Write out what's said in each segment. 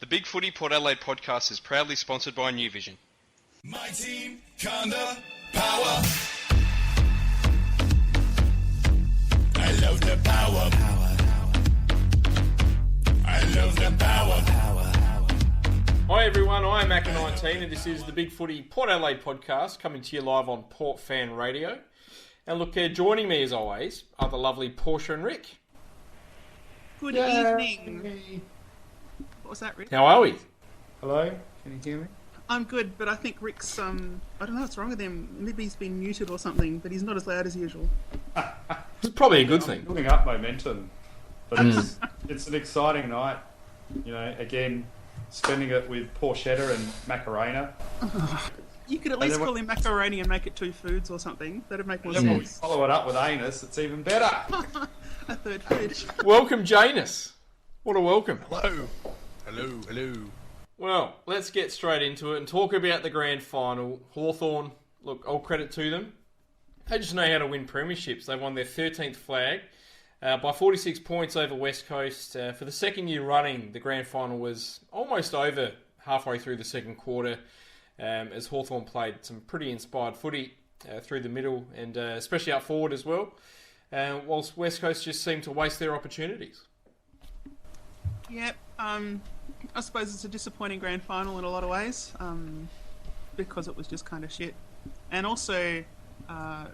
The Big Footy Port Adelaide podcast is proudly sponsored by New Vision. My team, Conda, power. I love the power. I love the power. Hi everyone, I'm Macca 19 and this is the Big Footy Port Adelaide podcast coming to you live on Port Fan Radio. And look, joining me as always are the lovely Portia and Rick. Good evening. What was that, Rick? How are we? Hello, can you hear me? I'm good, but I think Rick's, I don't know what's wrong with him. Maybe he's been muted or something, but he's not as loud as usual. It's probably a good thing. Building up momentum, but it's an exciting night. You know, again, spending it with Portia and Macarena. You could at least call him macaroni and make it two foods or something. That'd make more Then when we sense. follow it up with anus, it's even better. A third food. Welcome, Janus. What a welcome. Hello. Hello, hello. Well, let's get straight into it and talk about the grand final. Hawthorn, look, all credit to them. They just know how to win premierships. They won their 13th flag by 46 points over West Coast. For the second year running, the grand final was almost over halfway through the second quarter as Hawthorn played some pretty inspired footy through the middle and especially up forward as well, whilst West Coast just seemed to waste their opportunities. Yep. I suppose it's a disappointing grand final in a lot of ways, because it was just kind of shit. And also,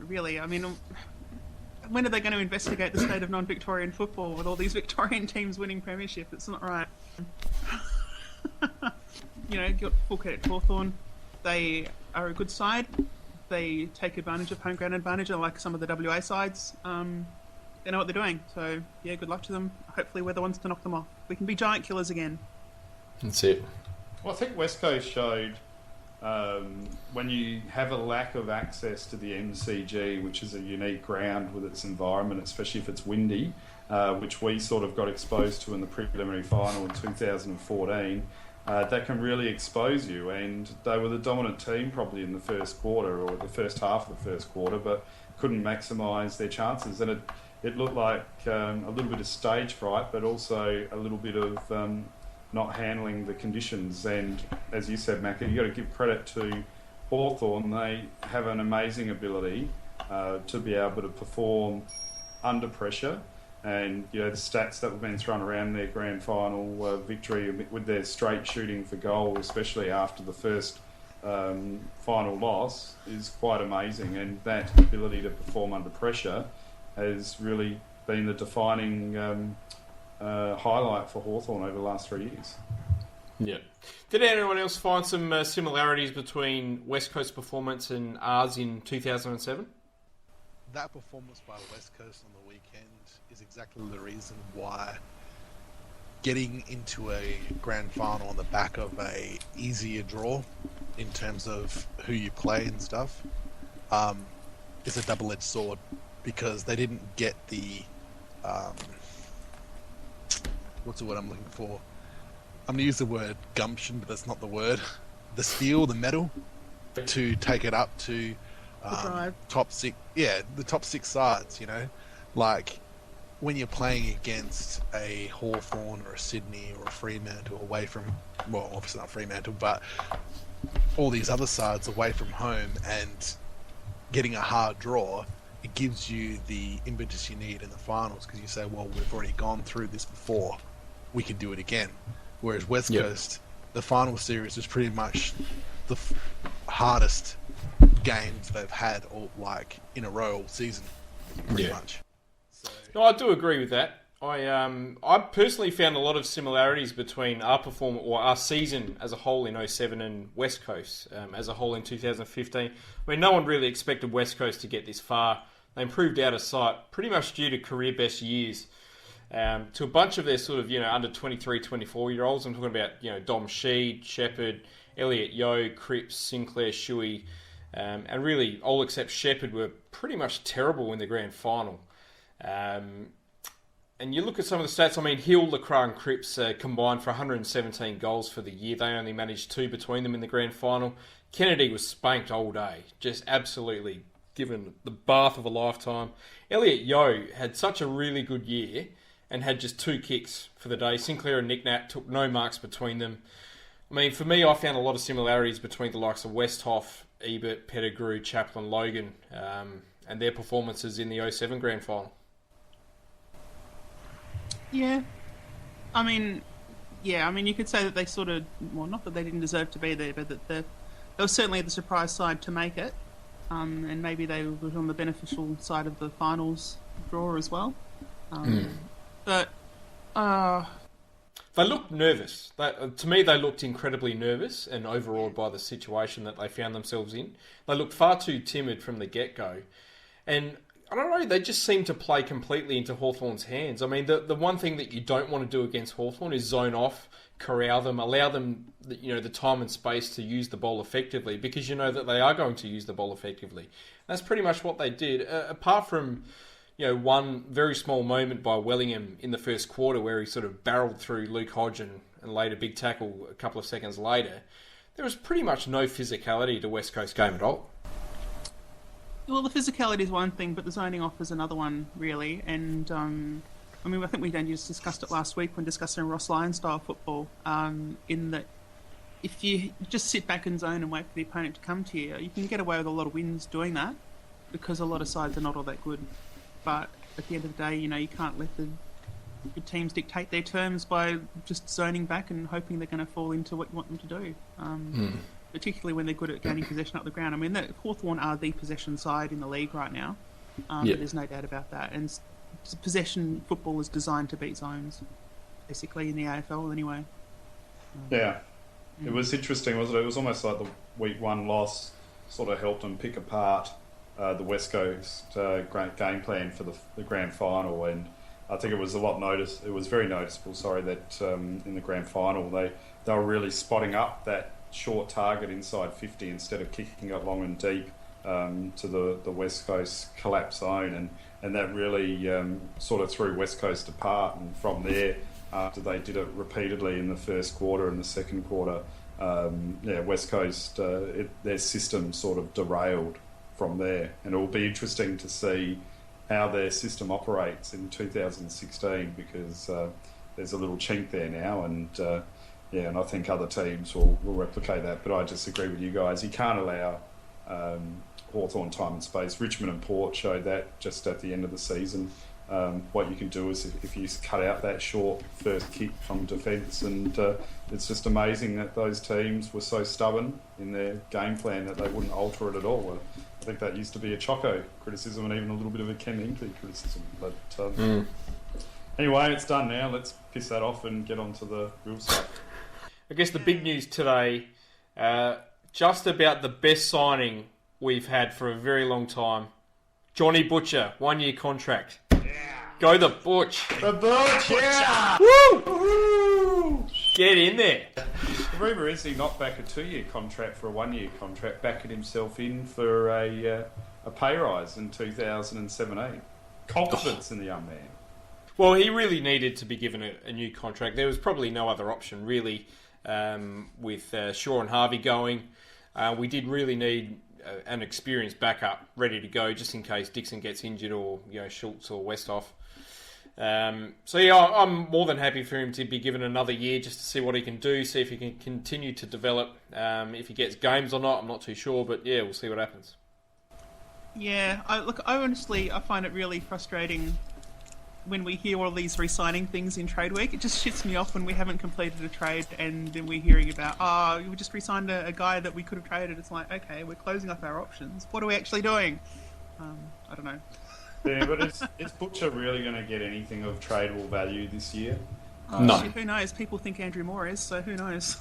really, I mean, when are they going to investigate the state of non-Victorian football with all these Victorian teams winning premiership? It's not right. You know, got full credit to Hawthorn. They are a good side. They take advantage of home ground advantage, unlike some of the WA sides. They know what they're doing. So, yeah, good luck to them. Hopefully we're the ones to knock them off. We can be giant killers again. That's it. Well, I think West Coast showed when you have a lack of access to the MCG, which is a unique ground with its environment, especially if it's windy, which we sort of got exposed to in the preliminary final in 2014, that can really expose you. And they were the dominant team probably in the first quarter or the first half of the first quarter, but couldn't maximise their chances. And it looked like a little bit of stage fright, but also a little bit of not handling the conditions. And as you said, Macca, you've got to give credit to Hawthorn. They have an amazing ability to be able to perform under pressure. And you know the stats that have been thrown around their grand final victory with their straight shooting for goal, especially after the first final loss, is quite amazing. And that ability to perform under pressure has really been the defining highlight for Hawthorn over the last 3 years. Yeah. Did anyone else find some similarities between West Coast performance and ours in 2007? That performance by West Coast on the weekend is exactly the reason why getting into a grand final on the back of a easier draw in terms of who you play and stuff is a double-edged sword, because they didn't get the what's the word I'm looking for? I'm going to use the word gumption, but that's not the word. The steel, the metal, to take it up to top six. Yeah, the top six sides, you know? Like, when you're playing against a Hawthorn or a Sydney or a Fremantle away from, well, obviously not Fremantle, but all these other sides away from home and getting a hard draw, it gives you the impetus you need in the finals, because you say, well, we've already gone through this before, we can do it again. Whereas West Coast, the final series was pretty much the hardest games they've had all in a row all season, pretty much. So, No, I do agree with that. I personally found a lot of similarities between our performance or our season as a whole in 07 and West Coast as a whole in 2015. I mean, no one really expected West Coast to get this far. They improved out of sight pretty much due to career best years to a bunch of their sort of, under 23, 24-year-olds. I'm talking about, Dom Sheed, Shepherd, Elliot Yeo, Cripps, Sinclair, Shuey, and really all except Shepherd were pretty much terrible in the grand final. And you look at some of the stats, I mean, Hill, Lacroix and Cripps combined for 117 goals for the year. They only managed 2 between them in the grand final. Kennedy was spanked all day, just absolutely given the bath of a lifetime. Elliot Yeo had such a really good year, and had just 2 kicks for the day. Sinclair and Nick Nat took no marks between them. I mean, for me, I found a lot of similarities between the likes of Westhoff, Ebert, Pettigrew, Chaplin, Logan, and their performances in the 07 Grand Final. Yeah. I mean, you could say that they sort of, well, not that they didn't deserve to be there, but that they were certainly the surprise side to make it. And maybe they were on the beneficial side of the finals draw as well. But they looked nervous. To me, they looked incredibly nervous and overawed by the situation that they found themselves in. They looked far too timid from the get-go. And I don't know, they just seemed to play completely into Hawthorn's hands. I mean, the one thing that you don't want to do against Hawthorn is zone off, corral them, allow them the time and space to use the ball effectively, because you know that they are going to use the ball effectively. That's pretty much what they did, apart from one very small moment by Wellingham in the first quarter where he sort of barreled through Luke Hodge and laid a big tackle a couple of seconds later. There was pretty much no physicality to West Coast game at all. Well, the physicality is one thing, but the zoning off is another one, really. And, I think we just discussed it last week when discussing Ross Lyon style football, in that if you just sit back and zone and wait for the opponent to come to you, you can get away with a lot of wins doing that, because a lot of sides are not all that good. But at the end of the day, you can't let the teams dictate their terms by just zoning back and hoping they're going to fall into what you want them to do. Particularly when they're good at gaining possession up the ground. I mean, Hawthorn are the possession side in the league right now. There's no doubt about that. And possession football is designed to beat zones, basically, in the AFL anyway. Yeah. It was interesting, wasn't it? It was almost like the week 1 loss sort of helped them pick apart the West Coast game plan for the grand final, and I think it was it was very noticeable, that in the grand final they were really spotting up that short target inside 50 instead of kicking it long and deep to the West Coast collapse zone, and that really sort of threw West Coast apart. And from there, after they did it repeatedly in the first quarter and the second quarter, West Coast, their system sort of derailed from there, and it will be interesting to see how their system operates in 2016, because there's a little chink there now, and I think other teams will replicate that. But I disagree with you guys. You can't allow Hawthorn time and space. Richmond and Port showed that just at the end of the season. What you can do is if you cut out that short first kick from defence, and it's just amazing that those teams were so stubborn in their game plan that they wouldn't alter it at all. I think that used to be a Choco criticism and even a little bit of a Ken Hinkley criticism. But anyway, it's done now. Let's piss that off and get on to the real stuff. I guess the big news today, just about the best signing we've had for a very long time. Johnny Butcher, 1-year contract. Yeah. Go the Butch. The Butch, yeah! Woo! Woo! Get in there. The rumour is he knocked back a 2-year contract for a 1-year contract, backing himself in for a pay rise in 2017. Confidence in the young man. Well, he really needed to be given a new contract. There was probably no other option, really, with Shaw and Harvey going. We did really need an experienced backup ready to go, just in case Dixon gets injured, or Schultz or Westhoff. I'm more than happy for him to be given another year just to see what he can do, see if he can continue to develop. If he gets games or not, I'm not too sure, but we'll see what happens. Yeah, I find it really frustrating when we hear all these re-signing things in trade week. It just shits me off when we haven't completed a trade and then we're hearing about, we just re-signed a guy that we could have traded. It's like, okay, we're closing up our options. What are we actually doing? I don't know. Yeah, but is Butcher really going to get anything of tradable value this year? No. Shit, who knows? People think Andrew Moore is, so who knows?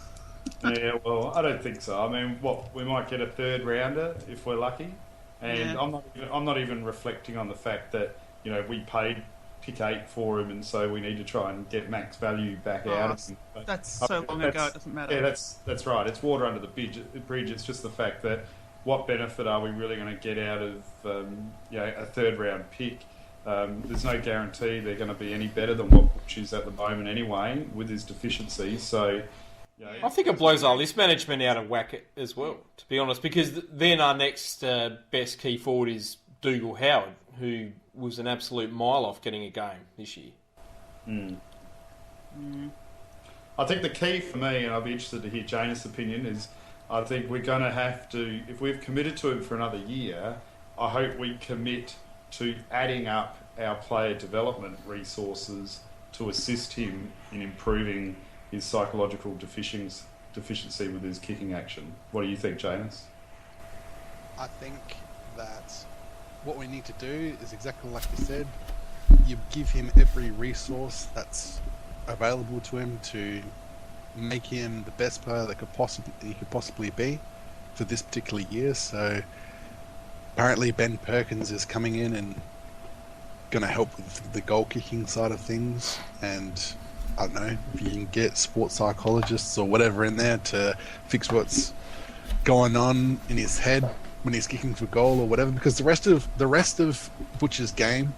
Yeah, well, I don't think so. I mean, we might get a 3rd rounder if we're lucky. And yeah. I'm not even reflecting on the fact that, we paid pick 8 for him, and so we need to try and get max value back out of him. That's so long ago, it doesn't matter. Yeah, that's right. It's water under the bridge. It's just the fact that what benefit are we really going to get out of a 3rd round pick? There's no guarantee they're going to be any better than what Butch is at the moment anyway, with his deficiencies. So I think it blows our list management out of whack as well, to be honest, because then our next best key forward is Dougal Howard, who was an absolute mile off getting a game this year. I think the key for me, and I'd be interested to hear Janus' opinion, is I think we're going to have to, if we've committed to him for another year, I hope we commit to adding up our player development resources to assist him in improving his psychological deficiency with his kicking action. What do you think, Janus? I think that what we need to do is exactly like you said. You give him every resource that's available to him to make him the best player that he could possibly be for this particular year. So apparently Ben Perkins is coming in and going to help with the goal kicking side of things, and I don't know if you can get sports psychologists or whatever in there to fix what's going on in his head when he's kicking for goal or whatever, because the rest of Butcher's game,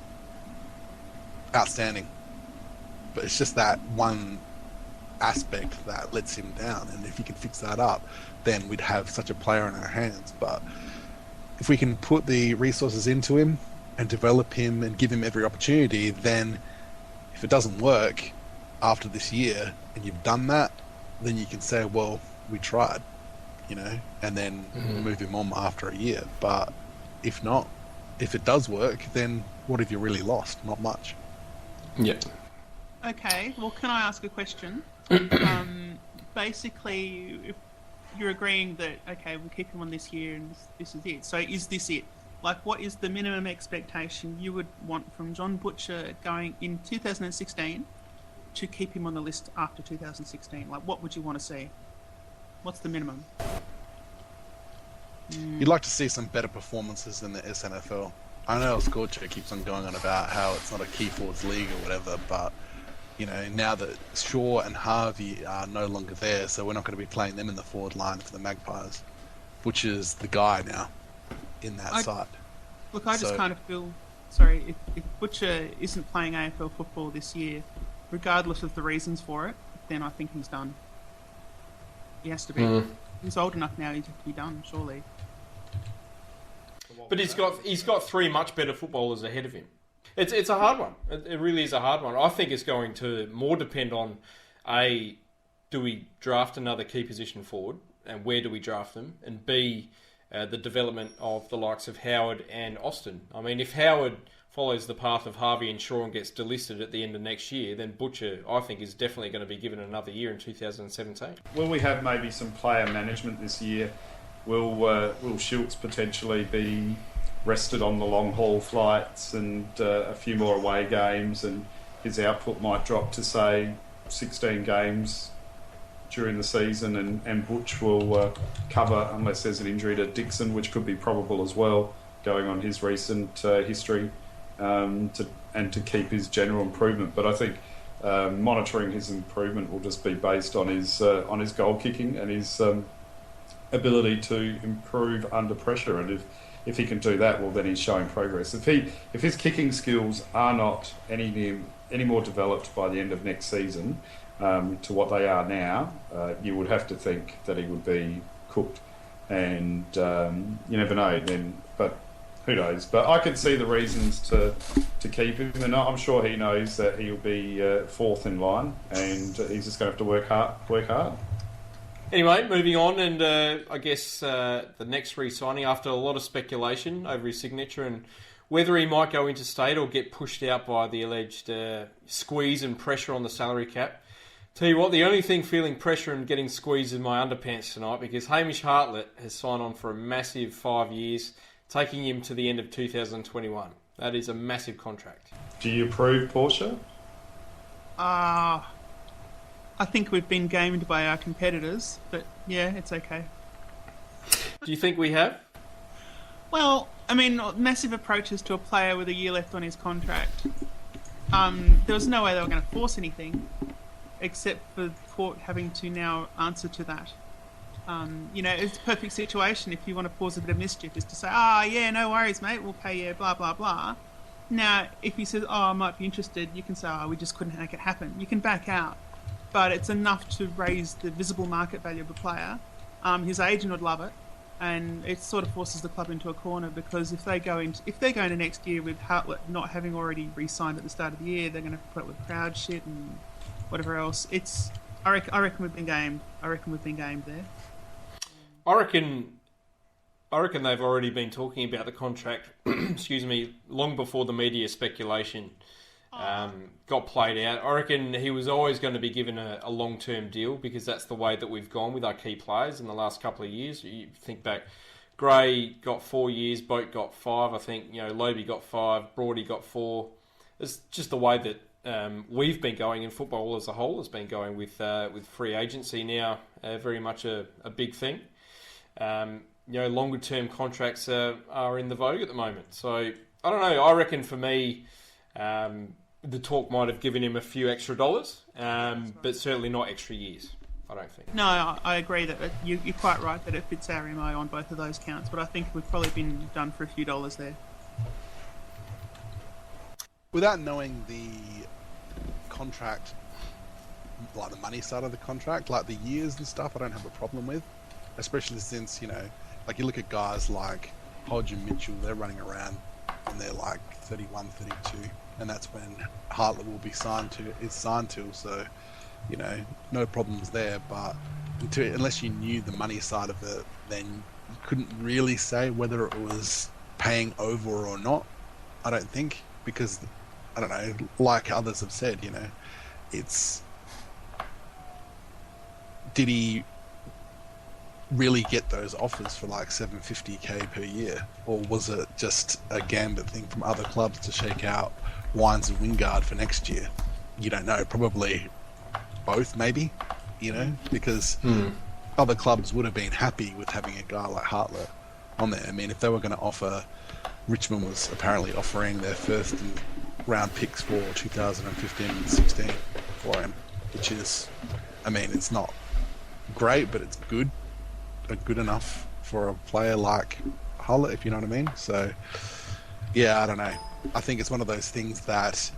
outstanding, but it's just that one aspect that lets him down, and if you can fix that up, then we'd have such a player in our hands. But if we can put the resources into him and develop him and give him every opportunity, then if it doesn't work after this year and you've done that, then you can say, well, we tried, and then move him on after a year. But if not, if it does work, then what have you really lost? Not much. Yeah. Okay, well, can I ask a question? Basically, if you're agreeing that, okay, we'll keep him on this year and this is it. So is this it? Like, what is the minimum expectation you would want from John Butcher going in 2016 to keep him on the list after 2016? Like, what would you want to see? What's the minimum? You'd like to see some better performances in the SNFL. I know Scorcher keeps on going on about how it's not a key forwards league or whatever, but now that Shaw and Harvey are no longer there, so we're not going to be playing them in the forward line for the Magpies, which is the guy now in that side. Look, I just kind of feel, sorry, if Butcher isn't playing AFL football this year, regardless of the reasons for it, then I think he's done. He has to be. He's old enough now, he's to be done, surely. But he's got three much better footballers ahead of him. It's a hard one. It really is a hard one. I think it's going to more depend on, A, do we draft another key position forward, and where do we draft them, and B, the development of the likes of Howard and Austin. I mean, if Howard follows the path of Harvey and Shaw and gets delisted at the end of next year, then Butcher, I think, is definitely going to be given another year in 2017. Will we have maybe some player management this year? Will Schultz potentially be rested on the long haul flights and a few more away games, and his output might drop to, say, 16 games during the season, and Butch will cover unless there's an injury to Dixon, which could be probable as well, going on his recent history, to keep his general improvement. But I think monitoring his improvement will just be based on his goal kicking and his ability to improve under pressure. And if he can do that, well, then he's showing progress. If his kicking skills are not any more developed by the end of next season to what they are now, you would have to think that he would be cooked. And you never know then, but who knows? But I could see the reasons to keep him, and I'm sure he knows that he'll be fourth in line, and he's just going to have to work hard. Anyway, moving on, and I guess the next re-signing, after a lot of speculation over his signature and whether he might go interstate or get pushed out by the alleged squeeze and pressure on the salary cap. Tell you what, the only thing feeling pressure and getting squeezed is my underpants tonight, because Hamish Hartlett has signed on for a massive 5 years, taking him to the end of 2021. That is a massive contract. Do you approve, Portia? I think we've been gamed by our competitors, but yeah, it's okay. Do you think we have? Well, I mean, massive approaches to a player with a year left on his contract. There was no way they were going to force anything, except for the court having to now answer to that. It's a perfect situation if you want to cause a bit of mischief, is to say, yeah, no worries, mate, we'll pay you, blah, blah, blah. Now, if he says, I might be interested, you can say, we just couldn't make it happen. You can back out. But it's enough to raise the visible market value of the player. His agent would love it. and it sort of forces the club into a corner because if they're going to next year with Hartlett not having already re-signed at the start of the year, they're going to put up with crowd shit and whatever else. I reckon we've been gamed. I reckon we've been gamed there. I reckon they've already been talking about the contract. excuse me, long before the media speculation got played out. I reckon he was always going to be given a long-term deal because that's the way that we've gone with our key players in the last couple of years. You think back, Gray got 4 years, Boat got 5. I think Lobie got 5, Broady got 4. It's just the way that we've been going in football as a whole has been going with free agency now, very much a big thing. Longer term contracts are in the vogue at the moment. So I don't know. I reckon for me, the talk might have given him a few extra dollars, but certainly not extra years. I don't think. No, I agree that you're quite right that it fits our MO on both of those counts. But I think we've probably been done for a few dollars there. Without knowing the contract, like the money side of the contract, like the years and stuff, I don't have a problem with. Especially since, like you look at guys like Hodge and Mitchell, they're running around and they're like 31, 32, and that's when Hartlett will be signed to. So, no problems there. But unless you knew the money side of it, then you couldn't really say whether it was paying over or not. I don't think, because I don't know, like others have said, it's did he really get those offers for like $750K per year, or was it just a gambit thing from other clubs to shake out Wines and Wingard for next year? You don't know. Probably both, maybe. Because other clubs would have been happy with having a guy like Hartlett on there. I mean, if they were going to offer, Richmond was apparently offering their first round picks for 2015 and 16 for him, which is, I mean, it's not great, but it's good enough for a player like Hartlett, if you know what I mean. So, yeah, I don't know. I think it's one of those things that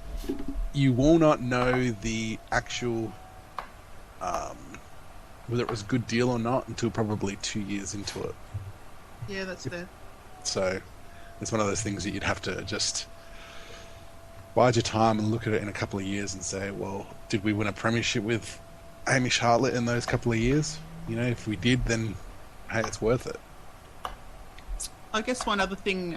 you will not know the actual whether it was a good deal or not until probably 2 years into it. Yeah, that's fair. So, it's one of those things that you'd have to just bide your time and look at it in a couple of years and say, well, did we win a premiership with Hamish Hartlett in those couple of years? If we did, then hey, it's worth it. I guess one other thing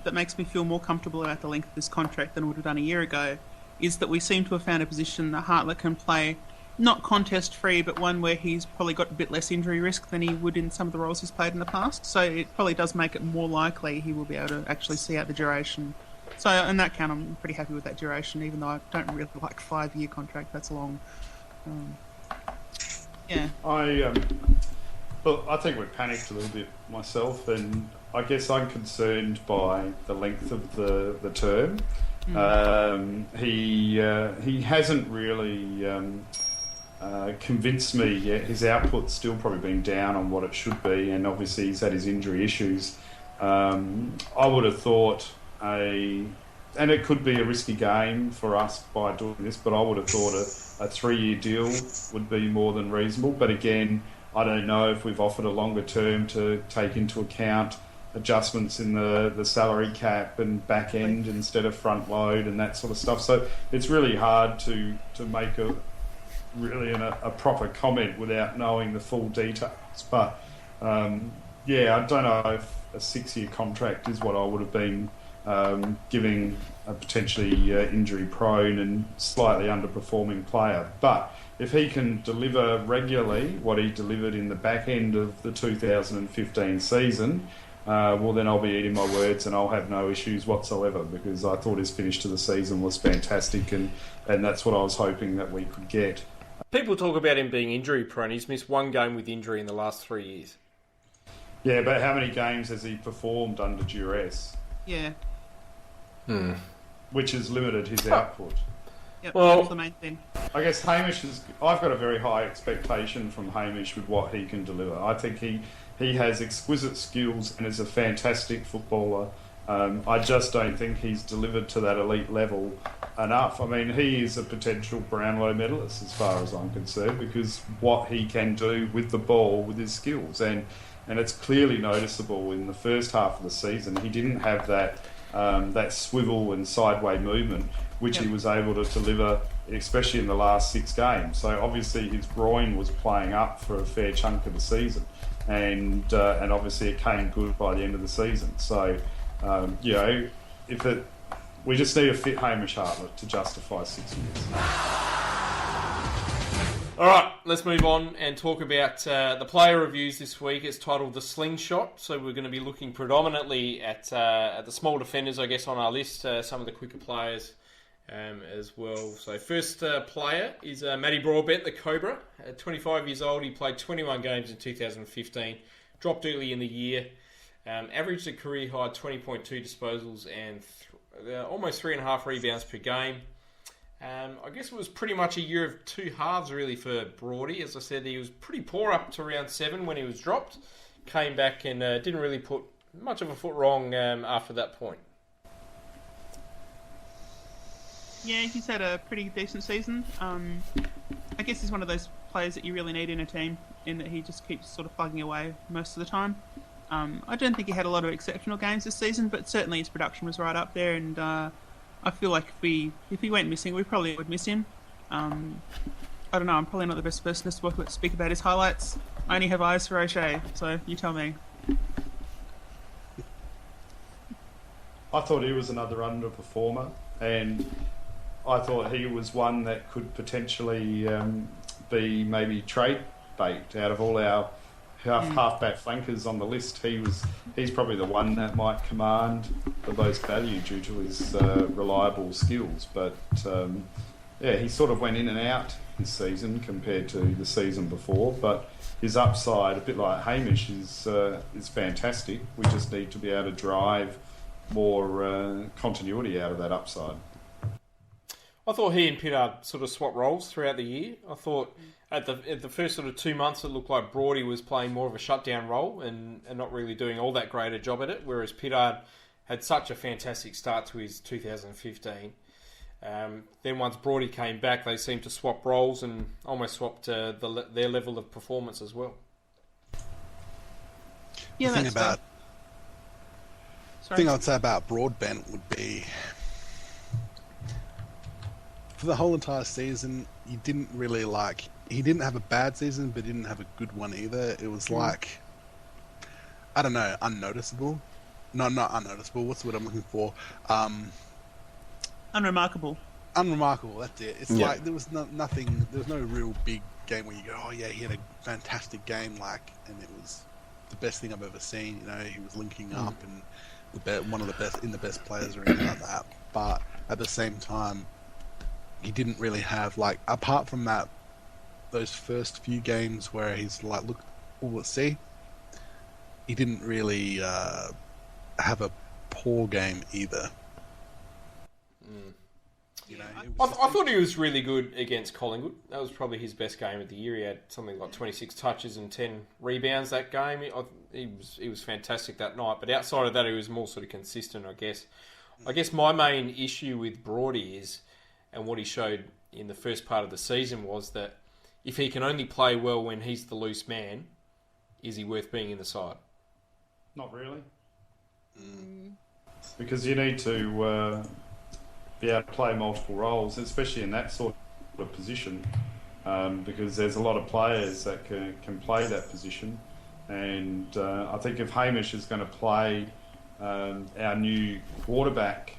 that makes me feel more comfortable about the length of this contract than would have done a year ago is that we seem to have found a position that Hartlett can play, not contest-free, but one where he's probably got a bit less injury risk than he would in some of the roles he's played in the past. So it probably does make it more likely he will be able to actually see out the duration. So on that count, I'm pretty happy with that duration, even though I don't really like 5-year contract. That's long. Yeah. Look, I think we panicked a little bit myself, and I guess I'm concerned by the length of the term. He hasn't really convinced me yet. His output's still probably been down on what it should be, and obviously he's had his injury issues. I would have thought and it could be a risky game for us by doing this, but I would have thought a 3-year deal would be more than reasonable. But again, I don't know if we've offered a longer term to take into account adjustments in the salary cap and back end instead of front load and that sort of stuff. So it's really hard to make a proper comment without knowing the full details. But yeah, I don't know if a 6-year contract is what I would have been giving a potentially injury prone and slightly underperforming player. But if he can deliver regularly what he delivered in the back end of the 2015 season, well, then I'll be eating my words and I'll have no issues whatsoever, because I thought his finish to the season was fantastic, and that's what I was hoping that we could get. People talk about him being injury prone. He's missed one game with injury in the last 3 years. Yeah, but how many games has he performed under duress? Yeah. Which has limited his output. Yep, well, that's the main thing. I guess Hamish I've got a very high expectation from Hamish with what he can deliver. I think he has exquisite skills and is a fantastic footballer. I just don't think he's delivered to that elite level enough. I mean, he is a potential Brownlow medalist as far as I'm concerned, because what he can do with the ball, with his skills. And and it's clearly noticeable in the first half of the season. He didn't have that swivel and sideway movement, which he was able to deliver, especially in the last 6 games. So obviously his groin was playing up for a fair chunk of the season, and obviously it came good by the end of the season. So we just need a fit Hamish Hartlett to justify 6 years. All right, let's move on and talk about the player reviews this week. It's titled The Slingshot, so we're going to be looking predominantly at the small defenders, I guess, on our list, some of the quicker players as well. So first player is Matty Broadbent, the Cobra. At 25 years old, he played 21 games in 2015, dropped early in the year, averaged a career-high 20.2 disposals and almost 3.5 rebounds per game. I guess it was pretty much a year of two halves, really, for Broady. As I said, he was pretty poor up to round 7 when he was dropped. Came back and didn't really put much of a foot wrong after that point. Yeah, he's had a pretty decent season. I guess he's one of those players that you really need in a team, in that he just keeps sort of plugging away most of the time. I don't think he had a lot of exceptional games this season, but certainly his production was right up there, and I feel like if he went missing, we probably would miss him. I don't know, I'm probably not the best person to speak about his highlights. I only have eyes for O'Shea, so you tell me. I thought he was another underperformer, and I thought he was one that could potentially be maybe trade bait out of all our halfback flankers on the list. He's probably the one that might command the most value due to his reliable skills. But he sort of went in and out this season compared to the season before. But his upside, a bit like Hamish, is fantastic. We just need to be able to drive more continuity out of that upside. I thought he and Pittard sort of swapped roles throughout the year. I thought at the first sort of 2 months it looked like Broady was playing more of a shutdown role and not really doing all that great a job at it, whereas Pittard had such a fantastic start to his 2015. Then once Broady came back, they seemed to swap roles and almost swapped their level of performance as well. Yeah, the thing I'd say about Broadbent would be, for the whole entire season, he didn't have a bad season, but didn't have a good one either. It was I don't know, unnoticeable. No, not unnoticeable. What's the word I'm looking for? Unremarkable. Unremarkable, that's it. It's like there was nothing, there was no real big game where you go, oh yeah, he had a fantastic game, and it was the best thing I've ever seen. You know, he was linking up and one of the best players or anything like that. But at the same time, he didn't really have, apart from those first few games where he's look, let's see, he didn't really have a poor game either. You know, I thought he was really good against Collingwood. That was probably his best game of the year. He had something like 26 touches and 10 rebounds that game. He was fantastic that night. But outside of that, he was more sort of consistent, I guess. I guess my main issue with Broady is, and what he showed in the first part of the season, was that if he can only play well when he's the loose man, is he worth being in the side? Not really. Because you need to be able to play multiple roles, especially in that sort of position, because there's a lot of players that can play that position. And I think if Hamish is going to play our new quarterback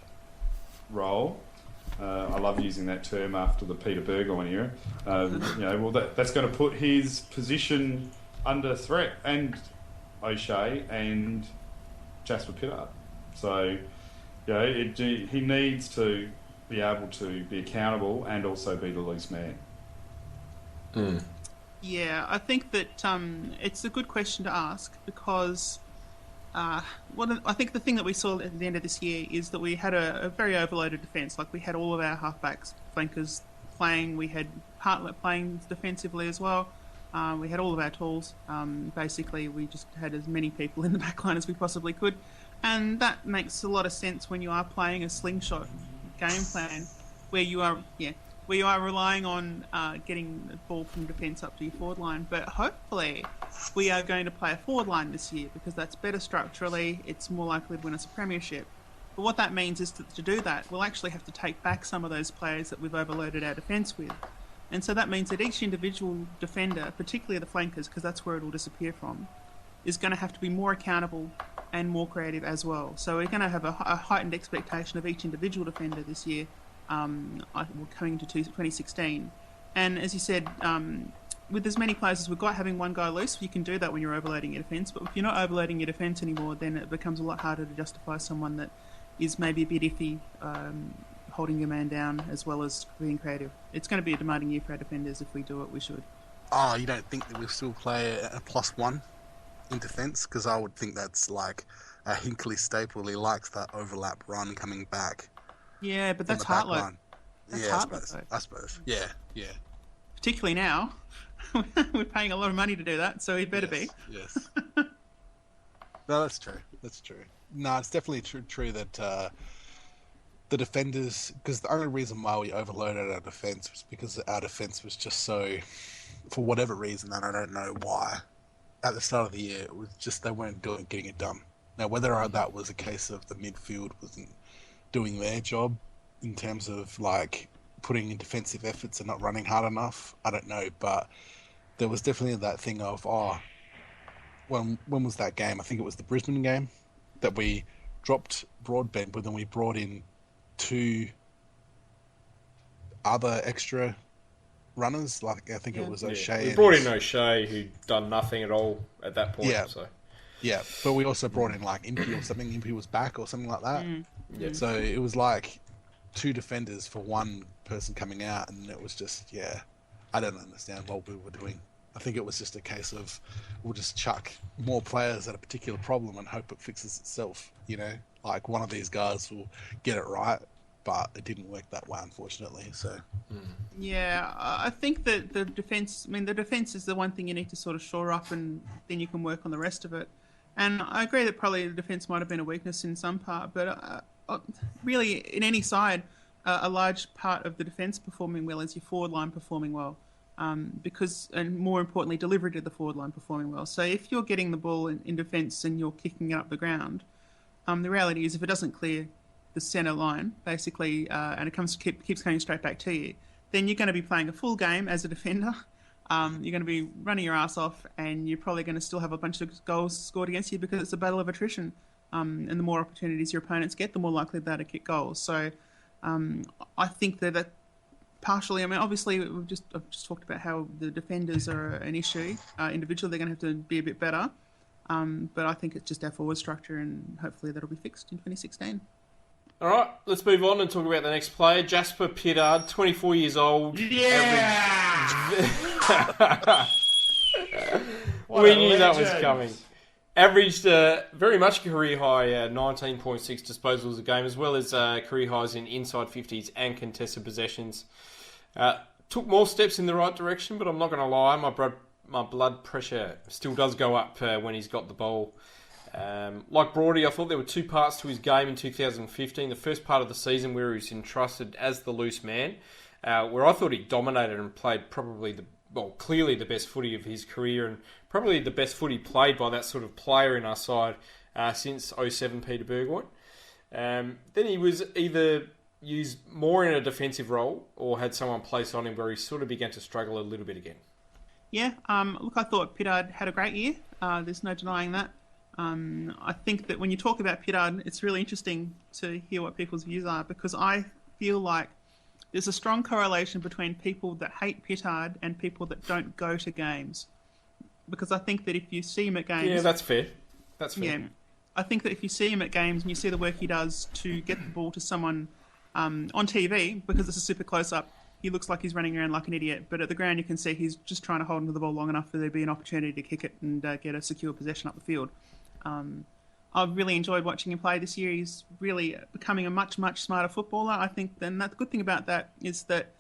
role, I love using that term after the Peter Burgoyne era. That's going to put his position under threat, and O'Shea and Jasper Pittard. So, he needs to be able to be accountable and also be the loose man. Yeah, I think that it's a good question to ask, because I think the thing that we saw at the end of this year is that we had a very overloaded defence. We had all of our halfbacks, flankers playing. We had Hartlett playing defensively as well. We had all of our tools. Basically, we just had as many people in the back line as we possibly could. And that makes a lot of sense when you are playing a slingshot game plan, where you are, we are relying on getting the ball from defence up to your forward line, but hopefully we are going to play a forward line this year because that's better structurally, it's more likely to win us a premiership. But what that means is to do that, we'll actually have to take back some of those players that we've overloaded our defence with. And so that means that each individual defender, particularly the flankers, because that's where it will disappear from, is going to have to be more accountable and more creative as well. So we're going to have a heightened expectation of each individual defender this year, coming to 2016. And as you said, with as many players as we've got, having one guy loose, you can do that when you're overloading your defence. But if you're not overloading your defence anymore, then it becomes a lot harder to justify someone that is maybe a bit iffy, holding your man down as well as being creative. It's going to be a demanding year for our defenders. If we do it, we should. Oh, you don't think that we'll still play a +1 in defence? Because I would think that's like a Hinkley staple. He likes that overlap run coming back. Yeah, but that's Hartlow. I suppose. Yeah. Particularly now. We're paying a lot of money to do that, so he'd better be. Yes. No, that's true. No, it's definitely true that the defenders... Because the only reason why we overloaded our defence was because our defence was just so... For whatever reason, and I don't know why, at the start of the year, it was just they weren't getting it done. Now, whether that was a case of the midfield wasn't doing their job in terms of like putting in defensive efforts and not running hard enough, I don't know, but there was definitely that thing of when was that game? I think it was the Brisbane game that we dropped Broadbent, but then we brought in 2 other extra runners. Like I think it was O'Shea. We brought in O'Shea, who'd done nothing at all at that point. Yeah, but we also brought in like Impey or something. Impey was back or something like that. Yeah. So it was like 2 defenders for 1 person coming out, and it was just I don't understand what we were doing. I think it was just a case of we'll just chuck more players at a particular problem and hope it fixes itself. You know, like one of these guys will get it right, but it didn't work that way, unfortunately. So yeah, I think that the defence. I mean, the defence is the one thing you need to sort of shore up, and then you can work on the rest of it. And I agree that probably the defence might have been a weakness in some part, but really, in any side, a large part of the defence performing well is your forward line performing well. Because, and more importantly, delivery to the forward line performing well. So if you're getting the ball in defence and you're kicking it up the ground, the reality is if it doesn't clear the centre line, basically, and it keeps coming straight back to you, then you're going to be playing a full game as a defender. You're going to be running your ass off, and you're probably going to still have a bunch of goals scored against you because it's a battle of attrition. And the more opportunities your opponents get, the more likely they are to kick goals. So I think that partially, I mean, obviously, I've just talked about how the defenders are an issue. Individually, they're going to have to be a bit better. But I think it's just our forward structure, and hopefully that'll be fixed in 2016. All right, let's move on and talk about the next player, Jasper Pittard, 24 years old. Yeah! We knew that was coming. Averaged very much career high 19.6 disposals a game, as well as career highs in inside 50s and contested possessions. Took more steps in the right direction, but I'm not going to lie, my blood pressure still does go up when he's got the ball. Like Brody, I thought there were 2 parts to his game in 2015. The first part of the season where he was entrusted as the loose man, where I thought he dominated and played clearly the best footy of his career, and probably the best footy played by that sort of player in our side since 07 Peter Burgoyne. Then he was either used more in a defensive role or had someone placed on him where he sort of began to struggle a little bit again. Yeah, look, I thought Pittard had a great year. There's no denying that. I think that when you talk about Pittard, it's really interesting to hear what people's views are, because I feel like there's a strong correlation between people that hate Pittard and people that don't go to games. Because I think that if you see him at games... Yeah, that's fair. Yeah, I think that if you see him at games and you see the work he does to get the ball to someone on TV, because it's a super close-up, he looks like he's running around like an idiot. But at the ground, you can see he's just trying to hold onto the ball long enough for there to be an opportunity to kick it and get a secure possession up the field. I've really enjoyed watching him play this year. He's really becoming a much, much smarter footballer. I think then the good thing about that is that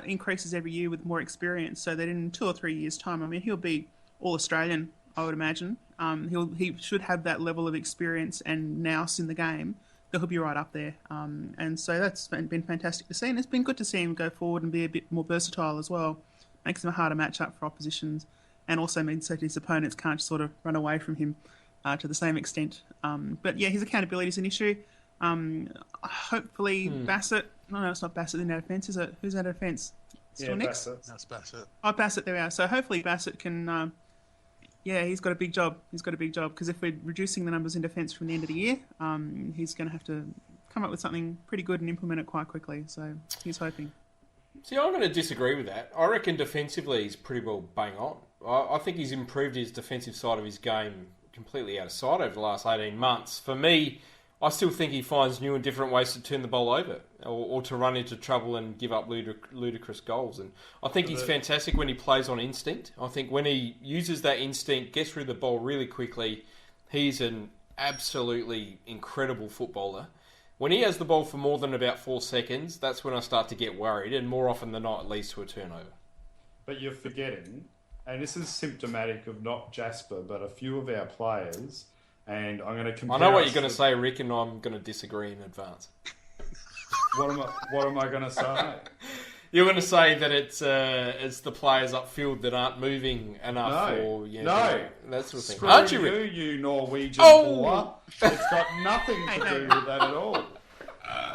increases every year with more experience, so that in 2 or 3 years' time, I mean, he'll be All-Australian, I would imagine. He should have that level of experience and nous in the game he'll be right up there. And so that's been fantastic to see, and it's been good to see him go forward and be a bit more versatile as well. Makes him a harder matchup for oppositions, and also means that his opponents can't sort of run away from him to the same extent. But yeah, his accountability is an issue. Hopefully Bassett... No, it's not Bassett in our defence, is it? Who's out of defence? Still Nix? Bassett. That's Bassett. Oh, Bassett, there we are. So hopefully Bassett can... he's got a big job. He's got a big job, because if we're reducing the numbers in defence from the end of the year, he's going to have to come up with something pretty good and implement it quite quickly. So he's hoping. See, I'm going to disagree with that. I reckon defensively he's pretty well bang on. I think he's improved his defensive side of his game completely out of sight over the last 18 months. For me, I still think he finds new and different ways to turn the ball over or to run into trouble and give up ludicrous goals. And I think he's fantastic when he plays on instinct. I think when he uses that instinct, gets through the ball really quickly, he's an absolutely incredible footballer. When he has the ball for more than about 4 seconds, that's when I start to get worried, and more often than not, it leads to a turnover. But you're forgetting, and this is symptomatic of not Jasper, but a few of our players, and I'm going to compare... I know what you're going to say, Rick, and I'm going to disagree in advance. What am I going to say? You're going to say that it's the players upfield that aren't moving enough, No, or that sort of thing. Screw Aren't you, Rick? you Norwegian whore. It's got nothing to do with that at all.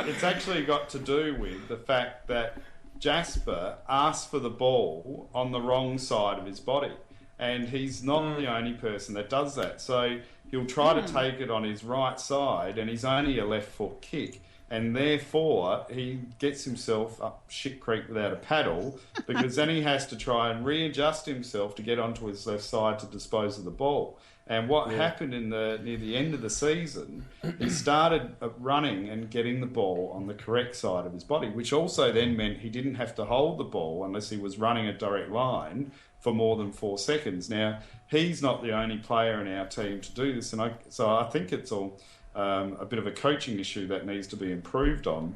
It's actually got to do with the fact that Jasper asked for the ball on the wrong side of his body, and he's not the only person that does that. So he'll try to take it on his right side, and he's only a left foot kick. And therefore, he gets himself up shit creek without a paddle, because then he has to try and readjust himself to get onto his left side to dispose of the ball. And what happened near the end of the season, he started running and getting the ball on the correct side of his body, which also then meant he didn't have to hold the ball unless he was running a direct line for more than 4 seconds. Now, he's not the only player in our team to do this, and so I think it's all... a bit of a coaching issue that needs to be improved on.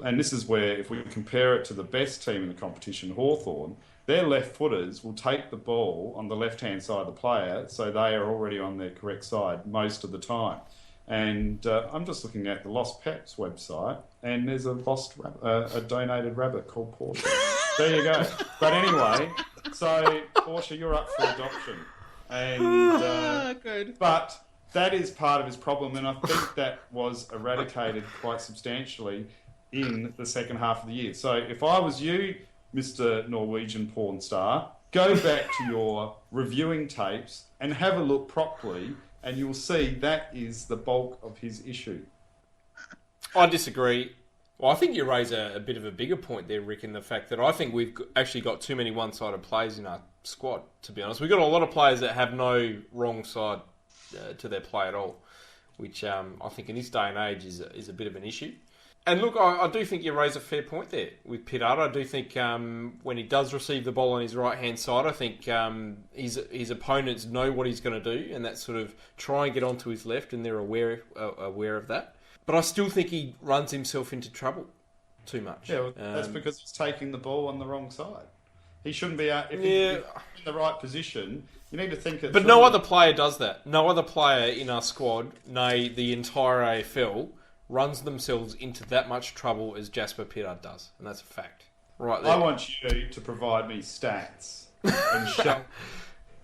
And this is where, if we compare it to the best team in the competition, Hawthorn, their left footers will take the ball on the left-hand side of the player, so they are already on their correct side most of the time. And I'm just looking at the Lost Pets website, and there's a donated rabbit called Portia. There you go. But anyway, so Portia, you're up for adoption. And good. But that is part of his problem, and I think that was eradicated quite substantially in the second half of the year. So if I was you, Mr. Norwegian porn star, go back to your reviewing tapes and have a look properly, and you'll see that is the bulk of his issue. I disagree. Well, I think you raise a bit of a bigger point there, Rick, in the fact that I think we've actually got too many one-sided players in our squad, to be honest. We've got a lot of players that have no wrong side to their play at all, which I think in this day and age is a bit of an issue. And look, I do think you raise a fair point there with Pittard. I do think when he does receive the ball on his right-hand side, I think his opponents know what he's going to do, and that's sort of try and get onto his left, and they're aware of that. But I still think he runs himself into trouble too much. Yeah, well, that's because he's taking the ball on the wrong side. He shouldn't be... if he's in the right position, you need to think it But through. no other player does that. No other player in our squad, nay, the entire AFL, runs themselves into that much trouble as Jasper Pittard does. And that's a fact. Right there. I want you to provide me stats. And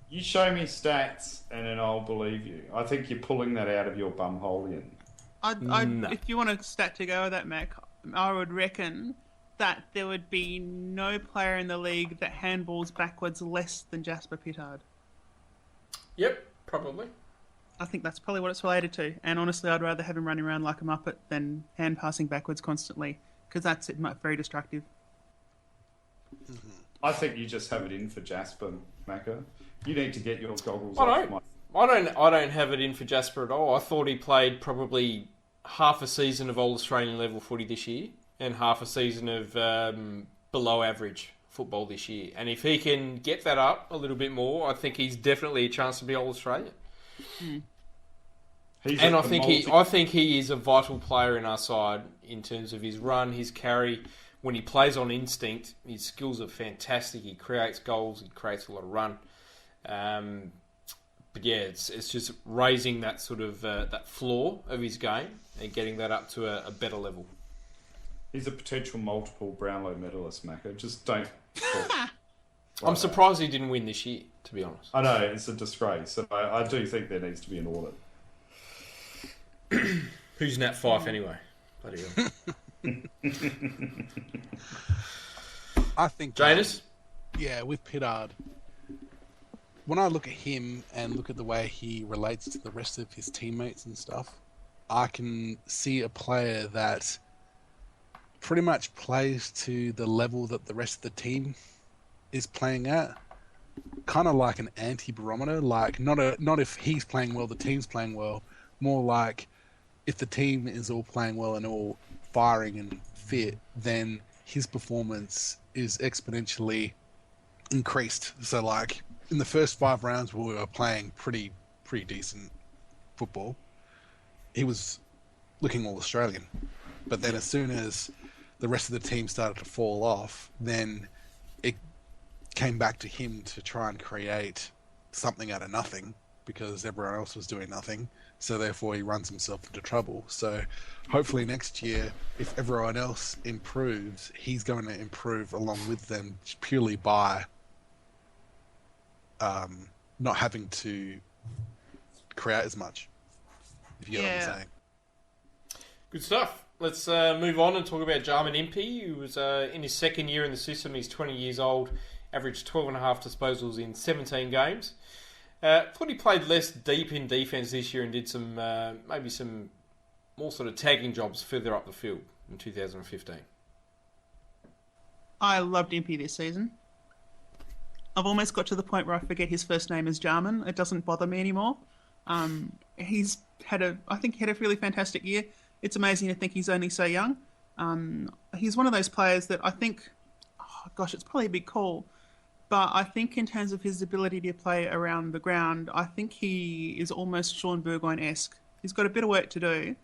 you show me stats, and then I'll believe you. I think you're pulling that out of your bumhole, Ian. No. If you want a stat to go with that, Mac, I would reckon that there would be no player in the league that handballs backwards less than Jasper Pittard. Yep, probably. I think that's probably what it's related to. And honestly, I'd rather have him running around like a muppet than hand passing backwards constantly, because that's very destructive. I think you just have it in for Jasper, Macca. You need to get your goggles I off. don't have it in for Jasper at all. I thought he played probably half a season of All-Australian level footy this year and half a season of below average football this year. And if he can get that up a little bit more, I think he's definitely a chance to be All-Australian. I think he is a vital player in our side in terms of his run, his carry. When he plays on instinct, his skills are fantastic. He creates goals, he creates a lot of run. yeah, it's just raising that sort of that floor of his game and getting that up to a better level. He's a potential multiple Brownlow medalist, Macca. Just don't. I'm surprised he didn't win this year, to be honest. I know, it's a disgrace. I do think there needs to be an audit. Who's Nat Fyfe anyway? Bloody hell. I think Janus? Yeah, with Pittard. When I look at him and look at the way he relates to the rest of his teammates and stuff, I can see a player that pretty much plays to the level that the rest of the team is playing at. Kind of like an anti-barometer. Like, not if he's playing well, the team's playing well. More like if the team is all playing well and all firing and fit, then his performance is exponentially increased. So, like, in the first 5 rounds where we were playing pretty decent football, he was looking all Australian. But then as soon as the rest of the team started to fall off, then it came back to him to try and create something out of nothing because everyone else was doing nothing. So therefore he runs himself into trouble. So hopefully next year, if everyone else improves, he's going to improve along with them purely by not having to create as much. If you get what I'm saying. Good stuff. Let's move on and talk about Jarman Impey, who was in his second year in the system. He's 20 years old, averaged 12.5 disposals in 17 games. Thought he played less deep in defence this year and did some maybe some more sort of tagging jobs further up the field in 2015. I loved Impey this season. I've almost got to the point where I forget his first name is Jarman. It doesn't bother me anymore. He's had a really fantastic year. It's amazing to think he's only so young. He's one of those players that I think, it's probably a big call, but I think in terms of his ability to play around the ground, I think he is almost Sean Burgoyne-esque. He's got a bit of work to do,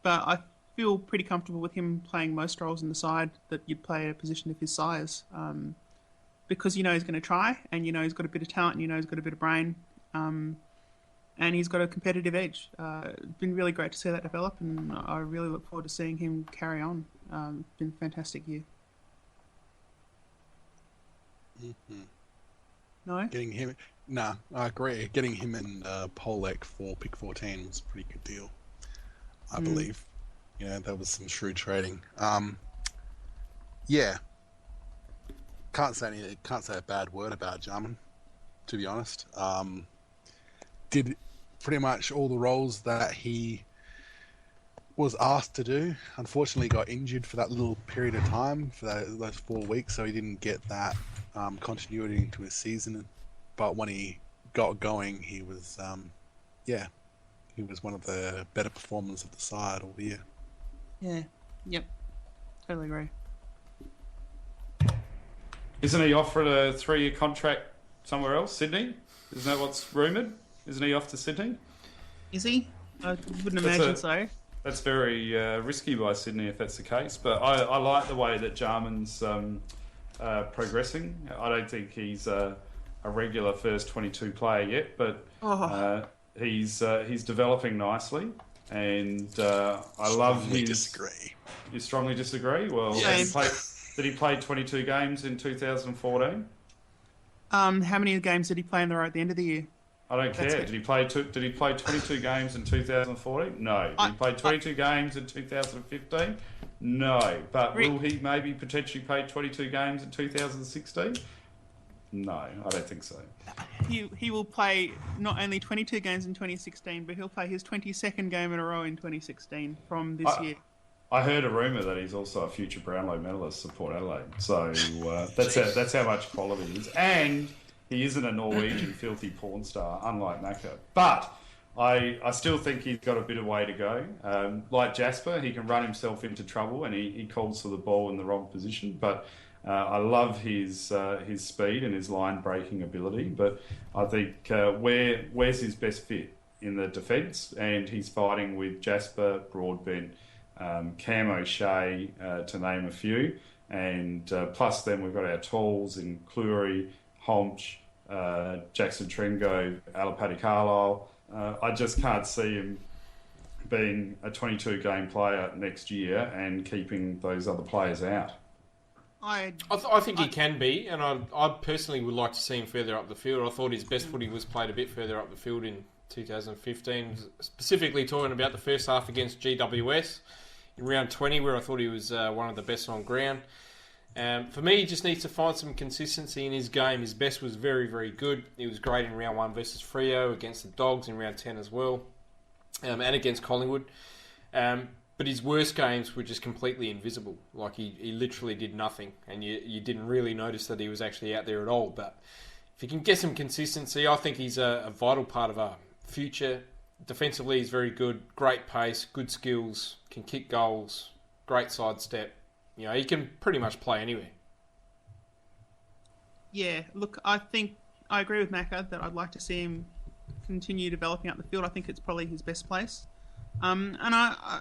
but I feel pretty comfortable with him playing most roles in the side that you'd play at a position of his size, because you know he's going to try, and you know he's got a bit of talent, and you know he's got a bit of brain, and he's got a competitive edge. It's been really great to see that develop, and I really look forward to seeing him carry on. It's been a fantastic year. Mm-hmm. No? I agree. Getting him in Polek for pick 14 was a pretty good deal, I believe. You know, that was some shrewd trading. Yeah. Can't say a bad word about Jarman, to be honest. Did pretty much all the roles that he was asked to do. Unfortunately, got injured for that little period of time, for those 4 weeks, so he didn't get that continuity into his season. But when he got going, he was, he was one of the better performers of the side all year. Yeah. Yep. Totally agree. Isn't he offered a 3-year contract somewhere else, Sydney? Isn't that what's rumoured? Isn't he off to Sydney? Is he? I wouldn't imagine so. That's very risky by Sydney if that's the case. But I like the way that Jarman's progressing. I don't think he's a regular first 22 player yet, but he's developing nicely. And I love his... disagree. You strongly disagree? Well, yes. Did he play 22 games in 2014? How many games did he play in the row at the end of the year? I don't care. Did he play 22 games in 2014? No. Did he play 22 games in 2015? No. But will he maybe potentially play 22 games in 2016? No, I don't think so. He will play not only 22 games in 2016, but he'll play his 22nd game in a row in 2016 from this year. I heard a rumour that he's also a future Brownlow medalist for Port Adelaide. So that's how much quality he is. And he isn't a Norwegian filthy porn star, unlike Macca. But I still think he's got a bit of way to go. Like Jasper, he can run himself into trouble, and he calls for the ball in the wrong position. But I love his speed and his line-breaking ability. But I think where's his best fit? In the defence, and he's fighting with Jasper, Broadbent, Cam O'Shea, to name a few. And plus then we've got our talls in Cleary, Homch, Jackson Tringo, Alapati Carlisle. I just can't see him being a 22-game player next year and keeping those other players out. I think he can be, and I personally would like to see him further up the field. I thought his best footy was played a bit further up the field in 2015, specifically talking about the first half against GWS in round 20, where I thought he was one of the best on ground. For me, he just needs to find some consistency in his game. His best was very, very good. He was great in round 1 versus Freo, against the Dogs in round 10 as well, and against Collingwood. But his worst games were just completely invisible. Like, he literally did nothing, and you didn't really notice that he was actually out there at all. But if he can get some consistency, I think he's a vital part of our future. Defensively, he's very good. Great pace, good skills, can kick goals, great sidestep. You know, he can pretty much play anywhere. Yeah, look, I think I agree with Macca that I'd like to see him continue developing up the field. I think it's probably his best place. And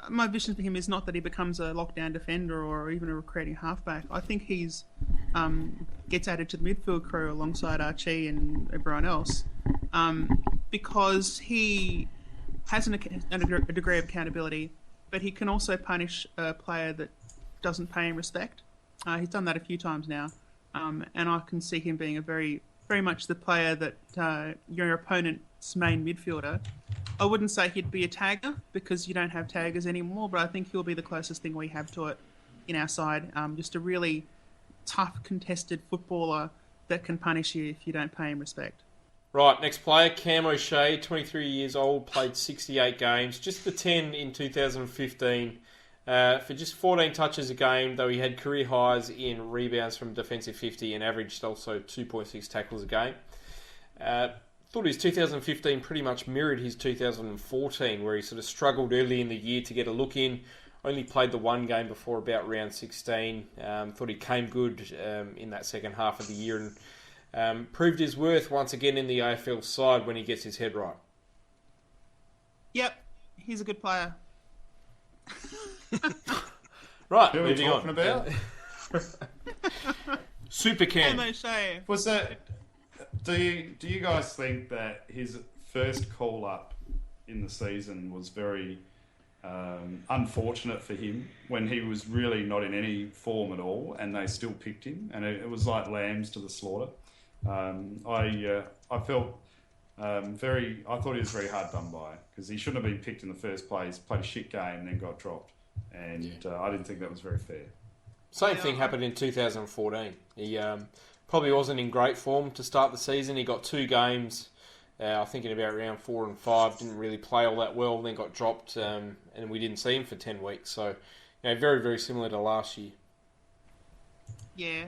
my vision for him is not that he becomes a lockdown defender or even a recruiting halfback. I think he's gets added to the midfield crew alongside Archie and everyone else because he has a degree of accountability, but he can also punish a player that doesn't pay him respect. He's done that a few times now, and I can see him being a very, very much the player that your opponent's main midfielder. I wouldn't say he'd be a tagger because you don't have taggers anymore, but I think he'll be the closest thing we have to it in our side. Just a really tough, contested footballer that can punish you if you don't pay him respect. Right, next player, Cam O'Shea, 23 years old, played 68 games, just the 10 in 2015. For just 14 touches a game, though he had career highs in rebounds from defensive 50 and averaged also 2.6 tackles a game. Thought his 2015 pretty much mirrored his 2014, where he sort of struggled early in the year to get a look in. Only played the one game before about round 16. Thought he came good in that second half of the year and proved his worth once again in the AFL side when he gets his head right. Yep, he's a good player. Right, who are we talking about? Super Cam. Was that? Do you guys think that his first call up in the season was very unfortunate for him when he was really not in any form at all, and they still picked him, and it was like lambs to the slaughter. I felt I thought he was very hard done by because he shouldn't have been picked in the first place. Played a shit game, and then got dropped, and I didn't think that was very fair. Same thing happened in 2014. He probably wasn't in great form to start the season. He got 2 games, I think in about round 4 and 5, didn't really play all that well, then got dropped, and we didn't see him for 10 weeks. So, very, very similar to last year. Yeah,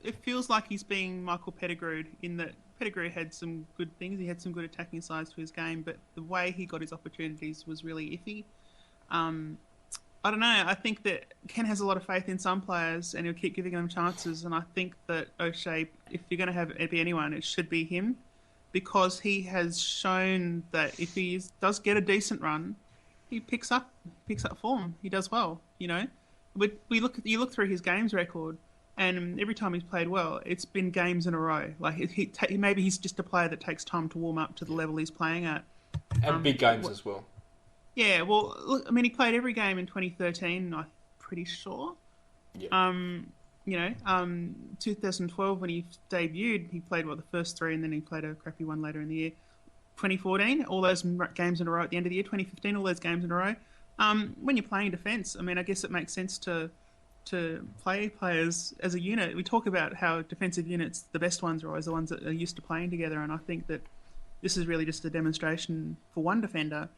it feels like he's being Michael Pettigrew in that Pettigrew had some good things. He had some good attacking sides to his game, but the way he got his opportunities was really iffy. I don't know. I think that Ken has a lot of faith in some players and he'll keep giving them chances. And I think that O'Shea, if you're going to have it be anyone, it should be him because he has shown that if he does get a decent run, he picks up form. He does well, you look through his games record and every time he's played well, it's been games in a row. Like maybe he's just a player that takes time to warm up to the level he's playing at. And big games as well. Yeah, well, look, I mean, he played every game in 2013, I'm pretty sure. Yeah. 2012 when he debuted, he played, the first 3, and then he played a crappy one later in the year. 2014, all those games in a row at the end of the year. 2015, all those games in a row. When you're playing defence, I mean, I guess it makes sense to play players as a unit. We talk about how defensive units, the best ones are always the ones that are used to playing together, and I think that this is really just a demonstration for one defender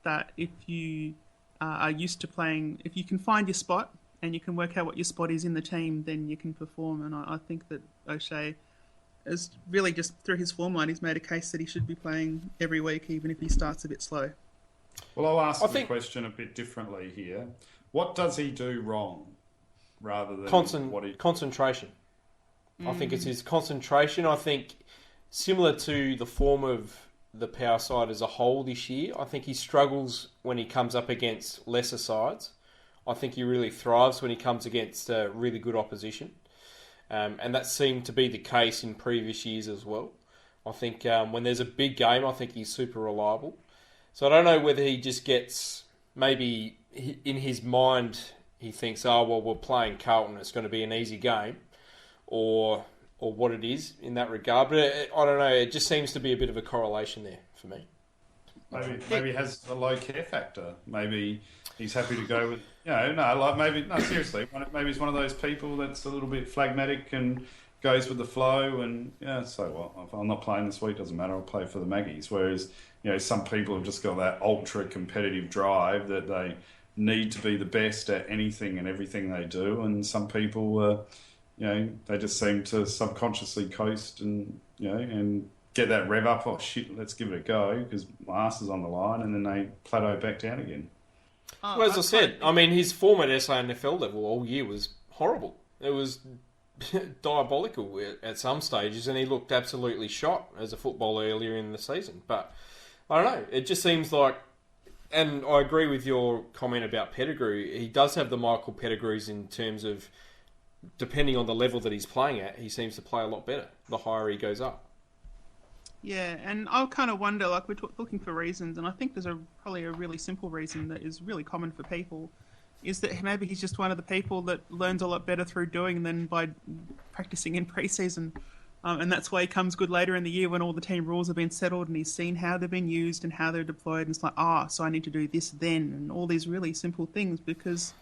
that if you are used to playing, if you can find your spot and you can work out what your spot is in the team, then you can perform. And I think that O'Shea has really just through his form line, he's made a case that he should be playing every week, even if he starts a bit slow. Well, I'll ask the question a bit differently here. What does he do wrong rather than concentration? I think it's his concentration. I think similar to the form of the power side as a whole this year, I think he struggles when he comes up against lesser sides. I think he really thrives when he comes against really good opposition. and that seemed to be the case in previous years as well. I think when there's a big game, I think he's super reliable. So I don't know whether he just gets, maybe in his mind, he thinks, oh, well, we're playing Carlton, it's going to be an easy game, or what it is in that regard. But I don't know, it just seems to be a bit of a correlation there for me. Maybe he has a low care factor. Maybe he's happy to go with, seriously. Maybe he's one of those people that's a little bit phlegmatic and goes with the flow, and so what? If I'm not playing this week, doesn't matter, I'll play for the Maggies. Whereas, some people have just got that ultra competitive drive that they need to be the best at anything and everything they do, and some people, they just seem to subconsciously coast and get that rev up. Oh shit, let's give it a go because my ass is on the line, and then they plateau back down again. Well, as I said, I mean, his form at SANFL level all year was horrible. It was diabolical at some stages, and he looked absolutely shot as a footballer earlier in the season. But I don't know, it just seems like, and I agree with your comment about Pettigrew, he does have the Michael Pettigrews in terms of, depending on the level that he's playing at, he seems to play a lot better the higher he goes up. Yeah, and I kind of wonder, like, we're looking for reasons, and I think there's probably a really simple reason that is really common for people, is that maybe he's just one of the people that learns a lot better through doing than by practicing in pre-season. And that's why he comes good later in the year when all the team rules have been settled and he's seen how they've been used and how they're deployed. And it's like, so I need to do this then, and all these really simple things, because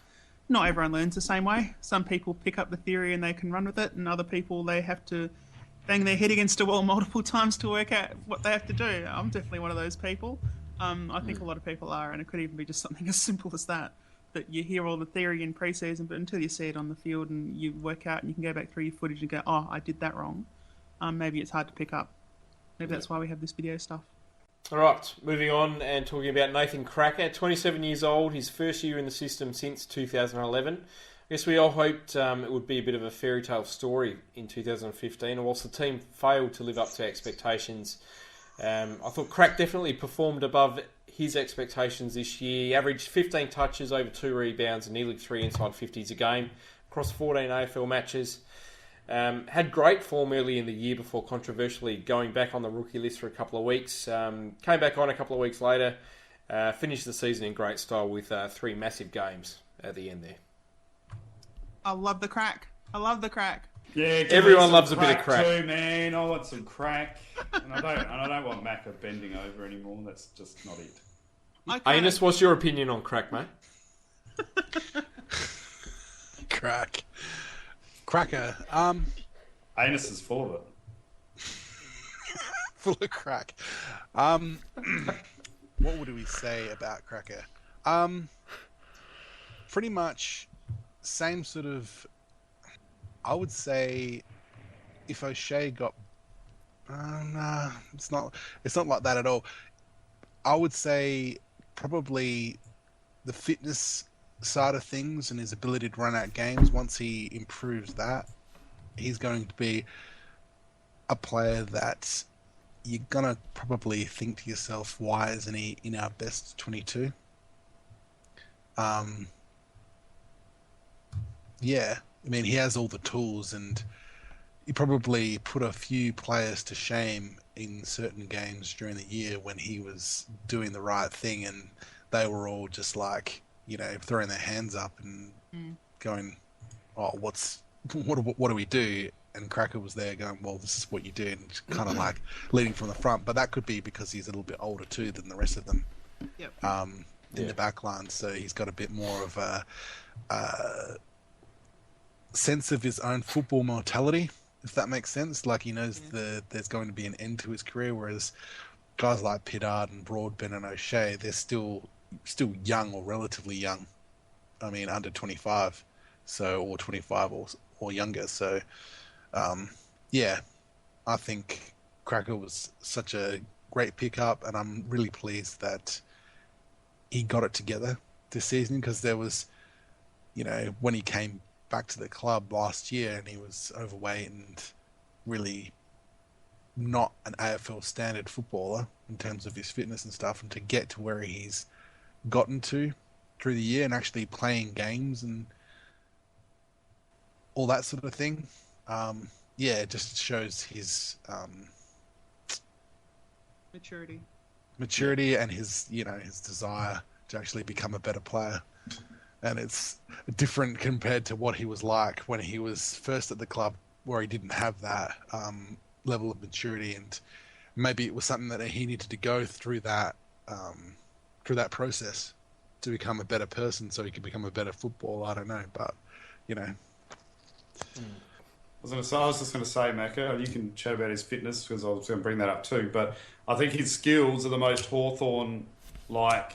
not everyone learns the same way. Some people pick up the theory and they can run with it, and other people, they have to bang their head against a wall multiple times to work out what they have to do. I'm definitely one of those people. I think a lot of people are, and it could even be just something as simple as that you hear all the theory in pre-season, but until you see it on the field and you work out and you can go back through your footage and go, I did that wrong, maybe it's hard to pick up. Maybe that's why we have this video stuff. All right, moving on and talking about Nathan Cracker, 27 years old, his first year in the system since 2011. I guess we all hoped it would be a bit of a fairy tale story in 2015, and whilst the team failed to live up to expectations, I thought Crack definitely performed above his expectations this year. He averaged 15 touches, over 2 rebounds, and nearly 3 inside 50s a game across 14 AFL matches. Had great form early in the year before controversially going back on the rookie list for a couple of weeks. Came back on a couple of weeks later, finished the season in great style with 3 massive games at the end there. I love the Crack. Yeah, everyone loves a bit of crack too, man. I want some crack, and I don't want Macca bending over anymore. That's just not it. Janus, what's your opinion on crack, mate? Cracker. Anus is full of it. Full of crack. What would we say about Cracker? Pretty much same sort of. I would say if O'Shea got, nah, it's not like that at all. I would say probably the fitness side of things and his ability to run out games. Once he improves that, he's going to be a player that you're gonna probably think to yourself, why isn't he in our best 22? Yeah. I mean, he has all the tools, and he probably put a few players to shame in certain games during the year when he was doing the right thing, and they were all just like, throwing their hands up and going, what do we do? And Cracker was there going, well, this is what you do, and kind of like leading from the front. But that could be because he's a little bit older too than the rest of them. Yep. In the back line, so he's got a bit more of a sense of his own football mortality, if that makes sense. Like, he knows there's going to be an end to his career, whereas guys like Pittard and Broadbent and O'Shea, they're still young or relatively young. I mean, under 25, or 25 or younger. So, I think Cracker was such a great pickup, and I'm really pleased that he got it together this season, because there was, when he came back to the club last year and he was overweight and really not an AFL standard footballer in terms of his fitness and stuff, and to get to where he's gotten to through the year and actually playing games and all that sort of thing, It just shows his Maturity. and his desire to actually become a better player. And it's different compared to what he was like when he was first at the club, where he didn't have that level of maturity, and maybe it was something that he needed to go through that process to become a better person, so he could become a better footballer. I don't know, but I was just going to say, Macca, you can chat about his fitness because I was going to bring that up too. But I think his skills are the most Hawthorn-like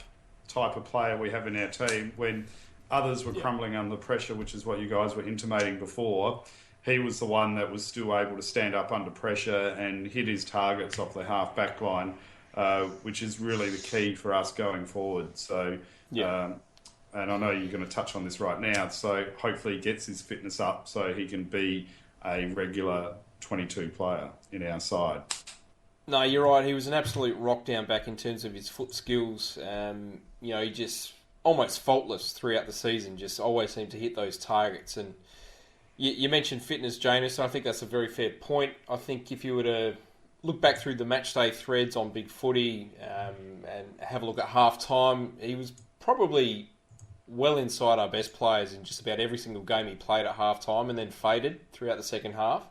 type of player we have in our team. When others were crumbling under pressure, which is what you guys were intimating before, he was the one that was still able to stand up under pressure and hit his targets off the half-back line, which is really the key for us going forward. So, and I know you're going to touch on this right now, so hopefully he gets his fitness up so he can be a regular 22 player in our side. No, you're right. He was an absolute rock down back in terms of his foot skills. He just almost faultless throughout the season. Just always seemed to hit those targets. And you mentioned fitness, Janus. I think that's a very fair point. I think if you were to look back through the matchday threads on Big Footy and have a look at half time, he was probably well inside our best players in just about every single game he played at half time, and then faded throughout the second half.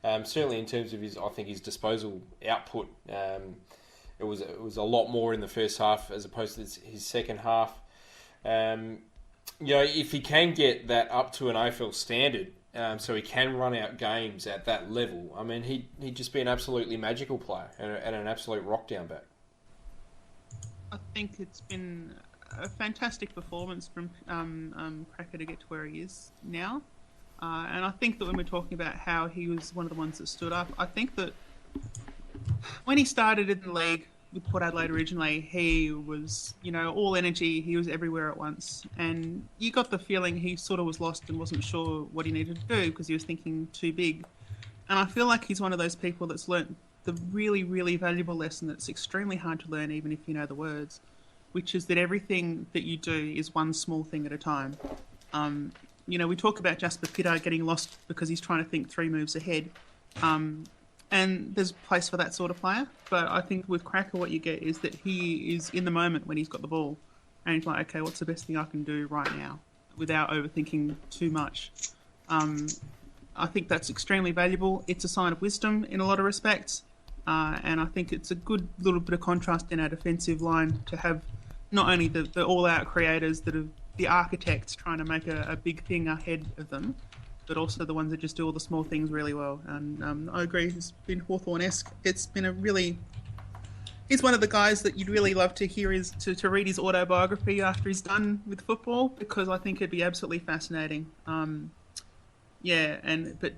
Certainly in terms of his disposal output, it was a lot more in the first half as opposed to his second half. If he can get that up to an AFL standard, so he can run out games at that level, I mean, he'd just be an absolutely magical player and an absolute rock down back. I think it's been a fantastic performance from Macca to get to where he is now. And I think that when we're talking about how he was one of the ones that stood up, I think that when he started in the league with Port Adelaide originally, he was, all energy. He was everywhere at once. And you got the feeling he sort of was lost and wasn't sure what he needed to do because he was thinking too big. And I feel like he's one of those people that's learnt the really, really valuable lesson that's extremely hard to learn even if you know the words, which is that everything that you do is one small thing at a time. We talk about Jasper Pittard getting lost because he's trying to think 3 moves ahead. And there's a place for that sort of player. But I think with Cracker, what you get is that he is in the moment when he's got the ball. And he's like, okay, what's the best thing I can do right now without overthinking too much? I think that's extremely valuable. It's a sign of wisdom in a lot of respects. And I think it's a good little bit of contrast in our defensive line to have not only the all-out creators that are the architects trying to make a big thing ahead of them, but also the ones that just do all the small things really well. And I agree, it's been Hawthorne-esque. It's been he's one of the guys that you'd really love to hear to read his autobiography after he's done with football, because I think it'd be absolutely fascinating. But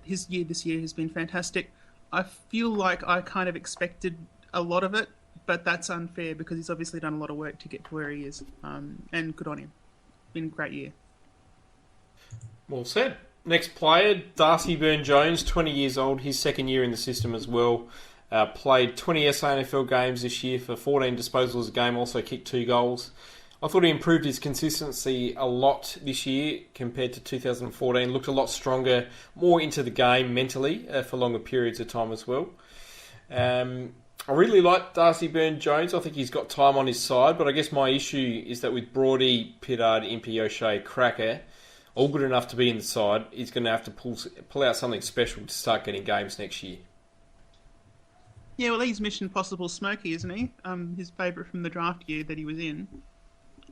his year this year has been fantastic. I feel like I kind of expected a lot of it, but that's unfair because he's obviously done a lot of work to get to where he is. And good on him. Been a great year. Well said. Next player, Darcy Byrne-Jones, 20 years old, his second year in the system as well. Played 20 SANFL games this year for 14 disposals a game, also kicked 2 goals. I thought he improved his consistency a lot this year compared to 2014. Looked a lot stronger, more into the game mentally for longer periods of time as well. I really like Darcy Byrne-Jones. I think he's got time on his side, but I guess my issue is that with Brody, Pittard, Impey, O'Shea, Cracker, all good enough to be in the side, he's going to have to pull out something special to start getting games next year. Yeah, well, he's Mission Impossible Smokey, isn't he? His favourite from the draft year that he was in.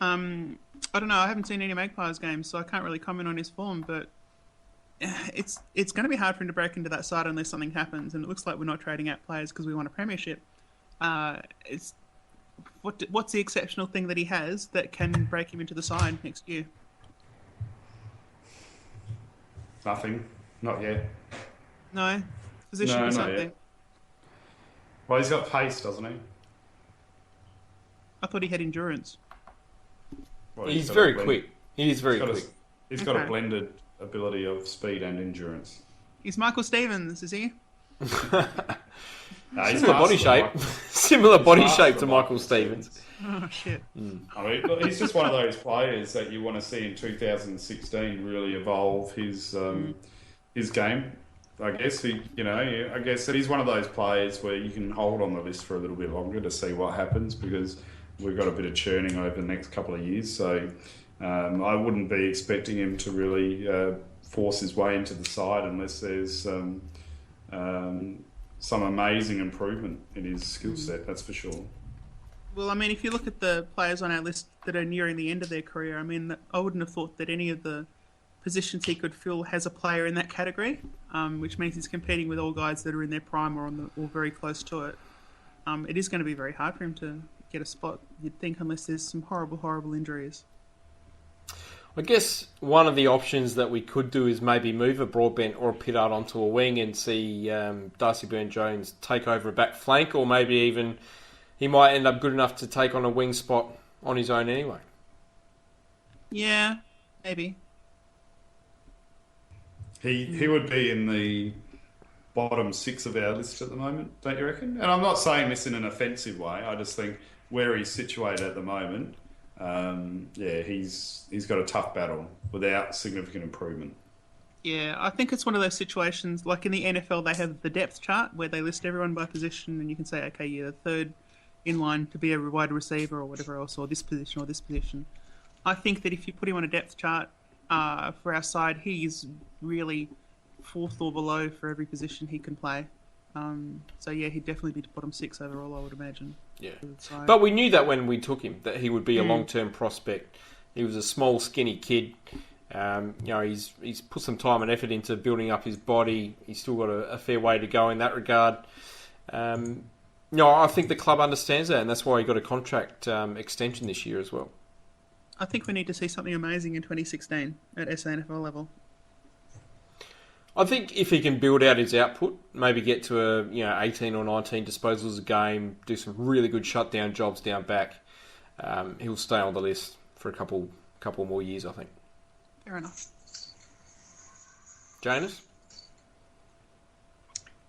I don't know, I haven't seen any Magpies games, so I can't really comment on his form, but it's going to be hard for him to break into that side unless something happens, and it looks like we're not trading out players because we want a premiership. What's the exceptional thing that he has that can break him into the side next year? Nothing. Not yet. No? Position or something? Yet. Well, he's got pace, doesn't he? I thought he had endurance. Well, he's very quick. He is very quick. He's got a blended ability of speed and endurance. He's Michael Stevens, is he? Similar body shape. Similar body shape to Michael Stevens. Oh, shit. I mean, look, he's just one of those players that you want to see in 2016 really evolve his game. I guess I guess that he's one of those players where you can hold on the list for a little bit longer to see what happens, because we've got a bit of churning over the next couple of years. So I wouldn't be expecting him to really force his way into the side unless there's some amazing improvement in his skill set. That's for sure. Well, I mean, if you look at the players on our list that are nearing the end of their career, I mean, I wouldn't have thought that any of the positions he could fill has a player in that category, which means he's competing with all guys that are in their prime or very close to it. It is going to be very hard for him to get a spot, you'd think, unless there's some horrible, horrible injuries. I guess one of the options that we could do is maybe move a Broadbent or a Pittard onto a wing and see Darcy Byrne-Jones take over a back flank, or maybe even he might end up good enough to take on a wing spot on his own anyway. Yeah, maybe. He would be in the bottom 6 of our list at the moment, don't you reckon? And I'm not saying this in an offensive way. I just think where he's situated at the moment, he's got a tough battle without significant improvement. Yeah, I think it's one of those situations, like in the NFL, they have the depth chart where they list everyone by position, and you can say, okay, you're the third in line to be a wide receiver or whatever else, or this position or this position. I think that if you put him on a depth chart for our side, he's really 4th or below for every position he can play. So yeah, he'd definitely be bottom 6 overall, I would imagine. Yeah, but we knew that when we took him, that he would be a long-term prospect. He was a small, skinny kid. He's put some time and effort into building up his body. He's still got a fair way to go in that regard. I think the club understands that, and that's why he got a contract extension this year as well. I think we need to see something amazing in 2016 at SANFL level. I think if he can build out his output, maybe get to 18 or 19 disposals a game, do some really good shutdown jobs down back, he'll stay on the list for a couple more years, I think. Fair enough. Janus?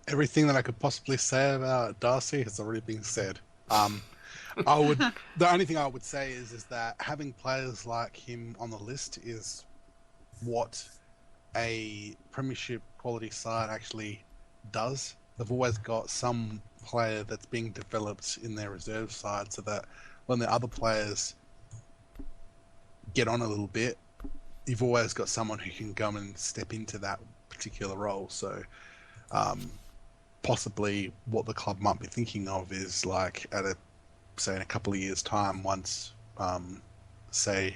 Everything that I could possibly say about Darcy has already been said. The only thing I would say is that having players like him on the list is what a premiership quality side actually does. They've always got some player that's being developed in their reserve side, so that when the other players get on a little bit, you've always got someone who can come and step into that particular role. So possibly what the club might be thinking of is, like, in a couple of years' time, once say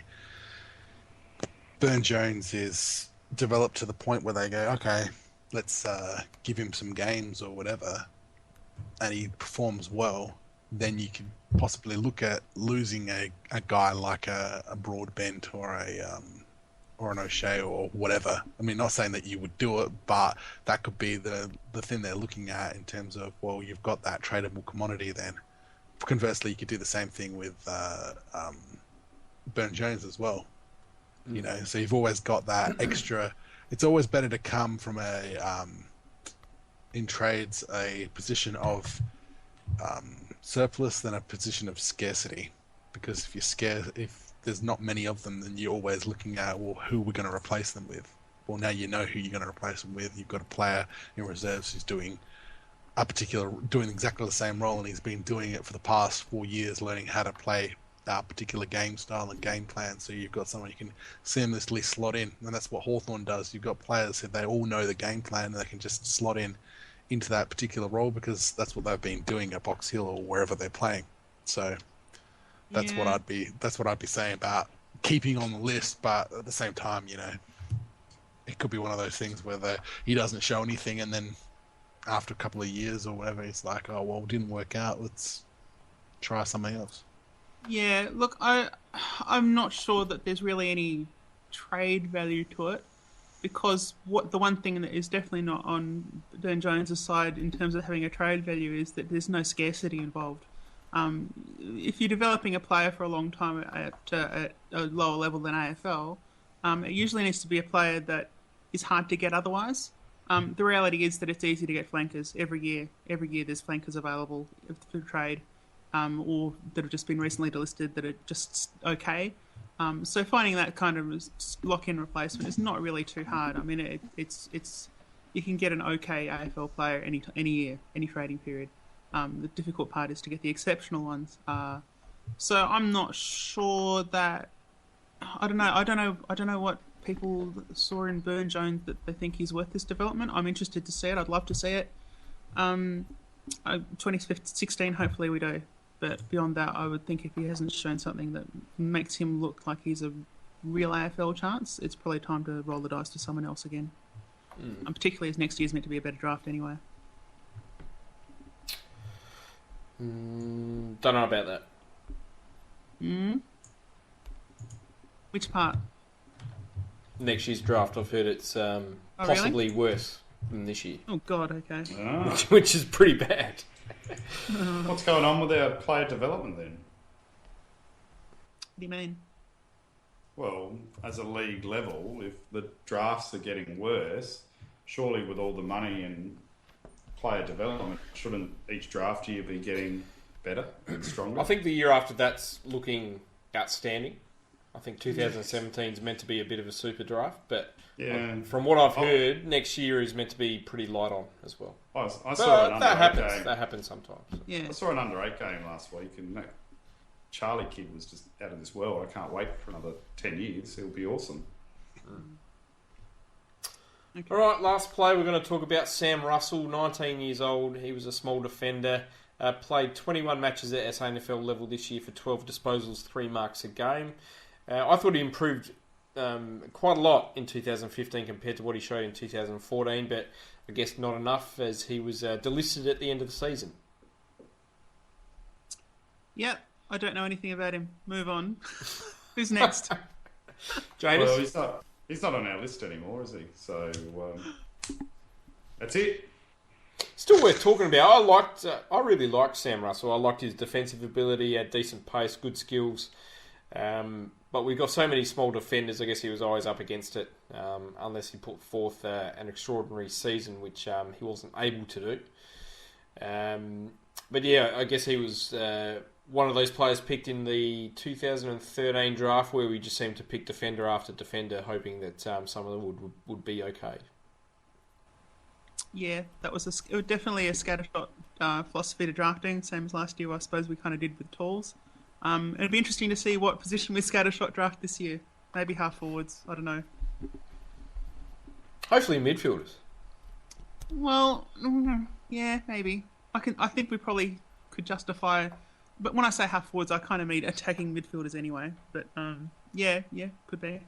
Byrne-Jones is developed to the point where they go, okay, let's give him some games or whatever, and he performs well, then you could possibly look at losing a guy like a Broadbent or an O'Shea or whatever. I mean, not saying that you would do it, but that could be the thing they're looking at in terms of, well, you've got that tradable commodity then. Conversely, you could do the same thing with Byrne-Jones as well. So you've always got that extra. It's always better to come from in trades, a position of surplus than a position of scarcity. Because if there's not many of them, then you're always looking at, well, who we're going to replace them with. Well, now you know who you're going to replace them with. You've got a player in reserves who's doing exactly the same role, and he's been doing it for the past 4 years, learning how to play a particular game style and game plan. So you've got someone you can seamlessly slot in, and that's what Hawthorn does. You've got players who they all know the game plan, and they can just slot into that particular role because that's what they've been doing at Box Hill or wherever they're playing. So that's what I'd be saying about keeping on the list, but at the same time, it could be one of those things where he doesn't show anything, and then after a couple of years or whatever, it's like, oh, well, it didn't work out. Let's try something else. Yeah, look, I'm not sure that there's really any trade value to it, because the one thing that is definitely not on Byrne-Jones' side in terms of having a trade value is that there's no scarcity involved. If you're developing a player for a long time at a lower level than AFL, it usually needs to be a player that is hard to get otherwise. The reality is that it's easy to get flankers every year. Every year there's flankers available for trade, or that have just been recently delisted that are just okay. So finding that kind of lock-in replacement is not really too hard. I mean, it's you can get an okay AFL player any year, any trading period. The difficult part is to get the exceptional ones. So I'm not sure that. I don't know what people saw in Burn Jones that they think he's worth this development. I'm interested to see it. I'd love to see it. 2016, hopefully we do. But beyond that, I would think if he hasn't shown something that makes him look like he's a real AFL chance, it's probably time to roll the dice to someone else again. And particularly as next year's meant to be a better draft anyway. Don't know about that. Which part? Next year's draft, I've heard it's possibly worse than this year. Oh, God, okay. Which is pretty bad. What's going on with our player development then? What do you mean? Well, as a league level, if the drafts are getting worse, surely with all the money and player development, shouldn't each draft year be getting better and stronger? I think the year after that's looking outstanding. I think 2017 is meant to be a bit of a super draft, but from what I've heard, next year is meant to be pretty light on as well. I saw an under 8 game. That happens sometimes. So. Yeah. I saw an under 8 game last week, and that Charlie kid was just out of this world. I can't wait for another 10 years. It'll be awesome. Okay. All right, last play we're going to talk about Sam Russell, 19 years old. He was a small defender. Played 21 matches at SANFL level this year for 12 disposals, 3 marks a game. I thought he improved quite a lot in 2015 compared to what he showed in 2014, but I guess not enough as he was delisted at the end of the season. Yep, I don't know anything about him. Move on. Who's next? Janus? Well, he's not on our list anymore, is he? So that's it. Still worth talking about. I really liked Sam Russell. I liked his defensive ability, he had decent pace, good skills. But we've got so many small defenders, I guess he was always up against it, unless he put forth an extraordinary season, which he wasn't able to do. But yeah, I guess he was one of those players picked in the 2013 draft where we just seemed to pick defender after defender, hoping that some of them would be okay. Yeah, that was it was definitely a scattershot philosophy to drafting, same as last year. I suppose we kind of did with tools. It'd be interesting to see what position we scattershot draft this year. Maybe half forwards. I don't know. Hopefully midfielders. Well, yeah, maybe. I think we probably could justify. But when I say half forwards, I kind of mean attacking midfielders anyway. But yeah, could be.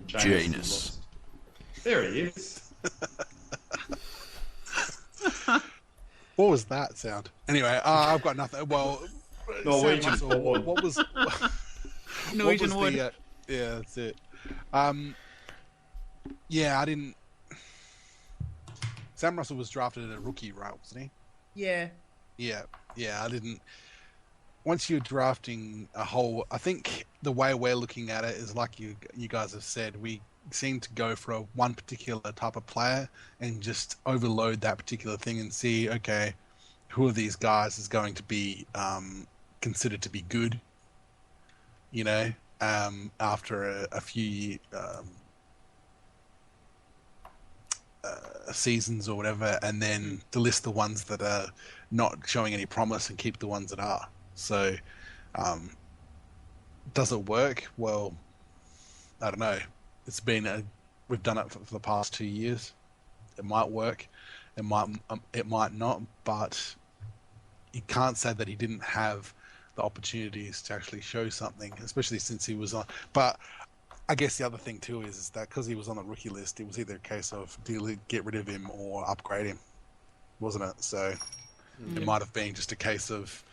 Janus. There he is. What was that sound? Anyway, I've got nothing. Well, Norwegian Sam Russell, what was Norwegian what was wood. yeah, that's it. Yeah, I didn't. Sam Russell was drafted at a rookie, right? Wasn't he? Yeah. Yeah. I didn't. Once you're drafting a whole, I think the way we're looking at it is like you guys have said. We seem to go for one particular type of player and just overload that particular thing and see, okay, who of these guys is going to be considered to be good, you know, after a few seasons or whatever, and then to list the ones that are not showing any promise and keep the ones that are. So, does it work? Well, I don't know. We've done it for the past 2 years. It might work, it might not, but you can't say that he didn't have the opportunities to actually show something, especially since he was on. But I guess the other thing too is that because he was on the rookie list, it was either a case of get rid of him or upgrade him, wasn't it? So it might have been just a case of,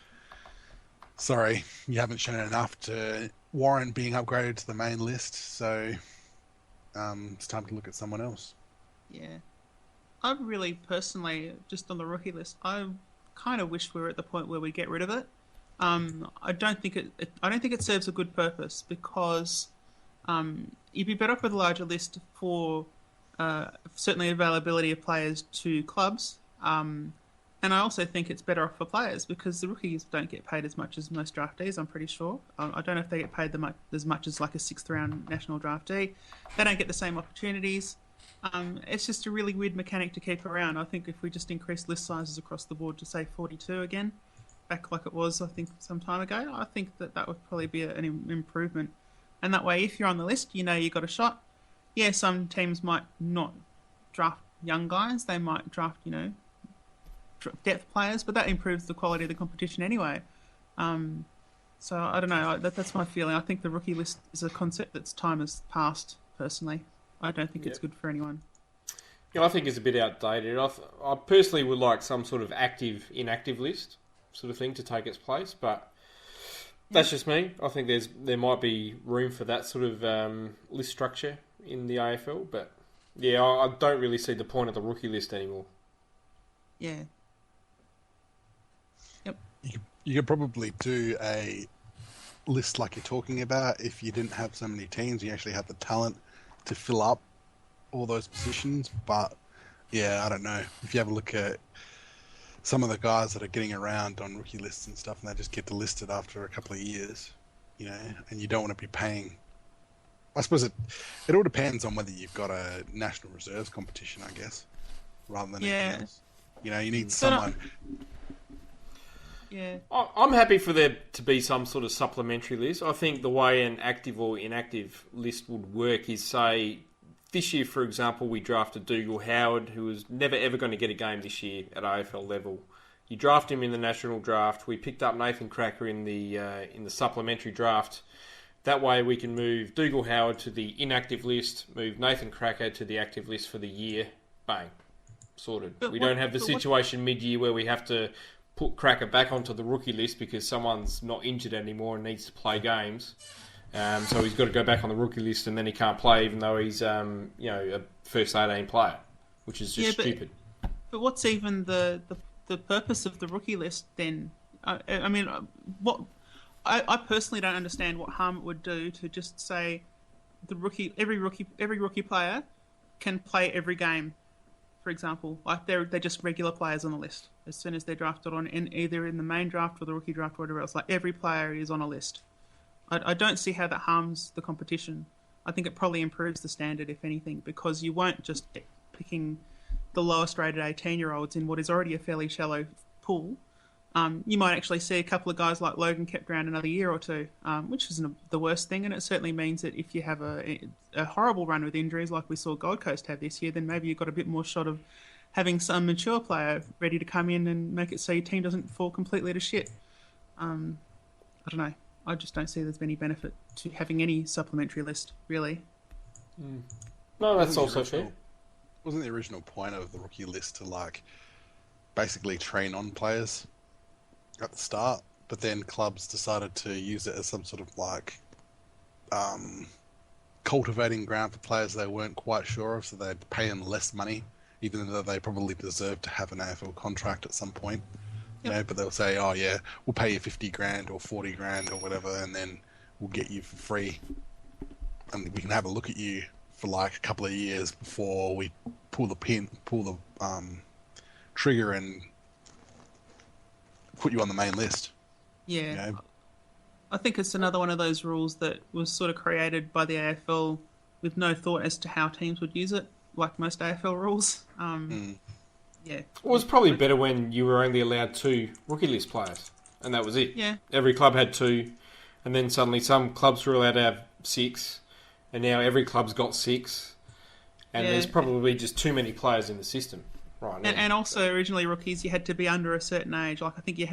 sorry, you haven't shown enough to warrant being upgraded to the main list, so it's time to look at someone else. Yeah. I really personally, just on the rookie list, I kind of wish we were at the point where we get rid of it. I don't think it serves a good purpose because you'd be better off with a larger list for certainly availability of players to clubs, And I also think it's better off for players because the rookies don't get paid as much as most draftees, I'm pretty sure. I don't know if they get paid as much as like a 6th round national draftee. They don't get the same opportunities. It's just a really weird mechanic to keep around. I think if we just increase list sizes across the board to, say, 42 again, back like it was, I think, some time ago, I think that would probably be an improvement. And that way, if you're on the list, you know you got a shot. Yeah, some teams might not draft young guys. They might draft, depth players, but that improves the quality of the competition anyway. So I don't know. That's my feeling. I think the rookie list is a concept that's time has passed. Personally, I don't think it's good for anyone. Yeah, I think it's a bit outdated. I personally would like some sort of active-inactive list sort of thing to take its place, but that's just me. I think there might be room for that sort of list structure in the AFL, but yeah, I don't really see the point of the rookie list anymore. Yeah. You could probably do a list like you're talking about if you didn't have so many teams. You actually have the talent to fill up all those positions. But yeah, I don't know. If you have a look at some of the guys that are getting around on rookie lists and stuff, and they just get delisted after a couple of years, and you don't want to be paying. I suppose it all depends on whether you've got a national reserves competition, I guess, rather than anything else. You need someone. Yeah, I'm happy for there to be some sort of supplementary list. I think the way an active or inactive list would work is, say, this year, for example, we drafted Dougal Howard, who was never ever going to get a game this year at AFL level. You draft him in the national draft. We picked up Nathan Cracker in the supplementary draft. That way we can move Dougal Howard to the inactive list, move Nathan Cracker to the active list for the year. Bang. Sorted. We don't have the situation mid-year where we have to put Cracker back onto the rookie list because someone's not injured anymore and needs to play games. So he's got to go back on the rookie list and then he can't play even though he's a first 18 player, which is just stupid. But what's even the purpose of the rookie list then? I mean, I personally don't understand what harm it would do to just say every rookie player can play every game. For example, like they're just regular players on the list. As soon as they're drafted either in the main draft or the rookie draft or whatever else, like every player is on a list. I don't see how that harms the competition. I think it probably improves the standard, if anything, because you won't just be picking the lowest rated 18-year-olds in what is already a fairly shallow pool. You might actually see a couple of guys like Logan kept around another year or two, which isn't the worst thing, and it certainly means that if you have a horrible run with injuries like we saw Gold Coast have this year, then maybe you've got a bit more shot of having some mature player ready to come in and make it so your team doesn't fall completely to shit. I don't know. I just don't see there's any benefit to having any supplementary list, really. No, that's also fair. Wasn't the original point of the rookie list to basically train on players at the start, but then clubs decided to use it as some sort of cultivating ground for players they weren't quite sure of, so they'd pay them less money, even though they probably deserved to have an AFL contract at some point. But they'll say, oh yeah, we'll pay you 50 grand or 40 grand or whatever, and then we'll get you for free. And we can have a look at you for a couple of years before we pull the trigger and put you on the main list. Yeah. I think it's another one of those rules that was sort of created by the AFL with no thought as to how teams would use it, like most AFL rules. Yeah. It was probably better when you were only allowed 2 rookie list players, and that was it. Yeah. Every club had 2, and then suddenly some clubs were allowed to have 6, and now every club's got 6, and there's probably just too many players in the system right now. And also, originally, rookies, you had to be under a certain age. I think you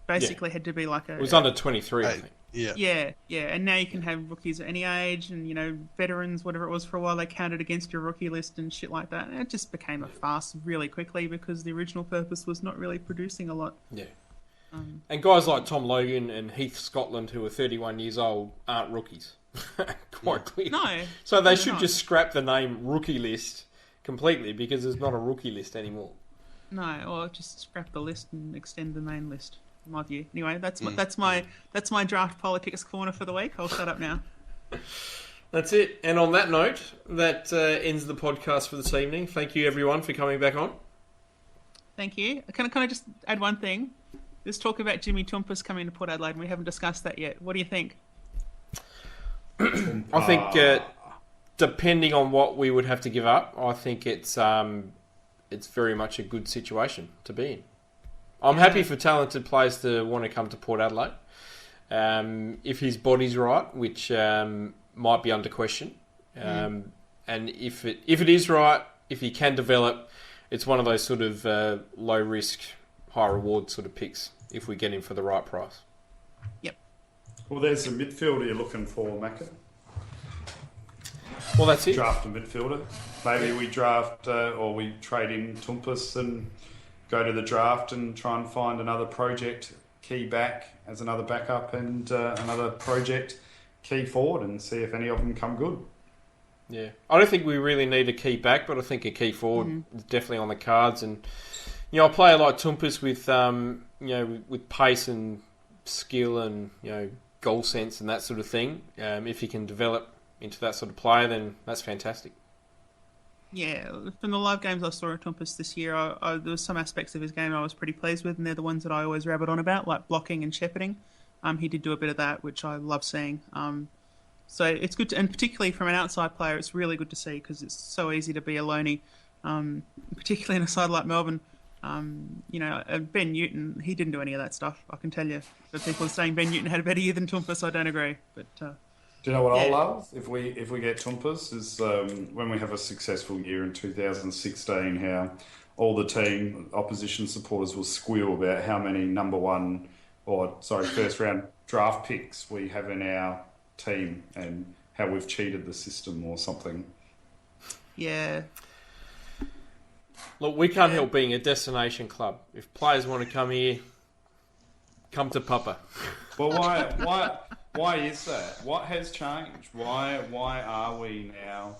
basically had to be like a... It was under 23, I think. Yeah. And now you can have rookies at any age, and, veterans, whatever it was for a while, they counted against your rookie list and shit like that. And it just became a farce really quickly because the original purpose was not really producing a lot. Yeah. And guys like Tom Logan and Heath Scotland, who are 31 years old, aren't rookies. Quite clear. No. So they should just scrap the name rookie list completely because there's not a rookie list anymore. No, or just scrap the list and extend the main list. In my view. Anyway, that's my draft politics corner for the week. I'll shut up now. That's it. And on that note, that ends the podcast for this evening. Thank you, everyone, for coming back on. Thank you. Can I just add one thing? There's talk about Jimmy Toumpas coming to Port Adelaide, and we haven't discussed that yet. What do you think? I think depending on what we would have to give up, I think it's very much a good situation to be in. I'm happy for talented players to want to come to Port Adelaide. If his body's right, which might be under question, and if it is right, if he can develop, it's one of those sort of low risk, high reward sort of picks if we get him for the right price. Yep. Well, there's a midfielder you're looking for, Macca. Well, that's it. Draft a midfielder. Maybe we draft or we trade in Toumpas and go to the draft and try and find another project key back as another backup and another project key forward and see if any of them come good. Yeah, I don't think we really need a key back, but I think a key forward is definitely on the cards. And a player like Toumpas with with pace and skill and goal sense and that sort of thing, if he can develop into that sort of player, then that's fantastic. Yeah, from the live games I saw at Toumpas this year, there was some aspects of his game I was pretty pleased with, and they're the ones that I always rabbit on about, like blocking and shepherding. He did do a bit of that, which I love seeing. So it's good, and particularly from an outside player, it's really good to see because it's so easy to be a loanie, particularly in a side like Melbourne. Ben Newton, he didn't do any of that stuff. I can tell you. But people are saying Ben Newton had a better year than Toumpas. I don't agree. But do you know what I love? If we get Toumpas is when we have a successful year in 2016, how all the opposition supporters will squeal about how many first round draft picks we have in our team and how we've cheated the system or something. Yeah. Look, we can't help being a destination club. If players want to come here, come to Papa. Well, why is that? What has changed? Why are we now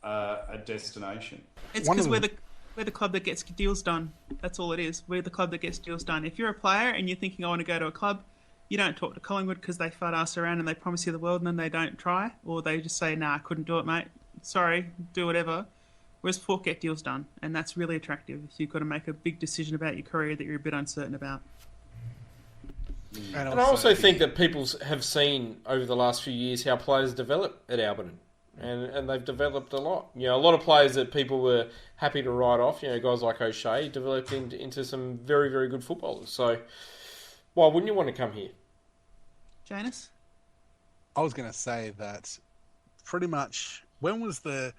a destination? It's because we're the club that gets deals done. That's all it is. We're the club that gets deals done. If you're a player and you're thinking, I want to go to a club, you don't talk to Collingwood because they fart ass around and they promise you the world and then they don't try. Or they just say, nah, I couldn't do it, mate. Sorry, do whatever. Whereas Port get deals done. And that's really attractive if you've got to make a big decision about your career that you're a bit uncertain about. And I also think that people have seen over the last few years how players develop at Alberton. And they've developed a lot. A lot of players that people were happy to write off, guys like O'Shea, developed into some very, very good footballers. So why wouldn't you want to come here? Janus? I was going to say that pretty much, when was the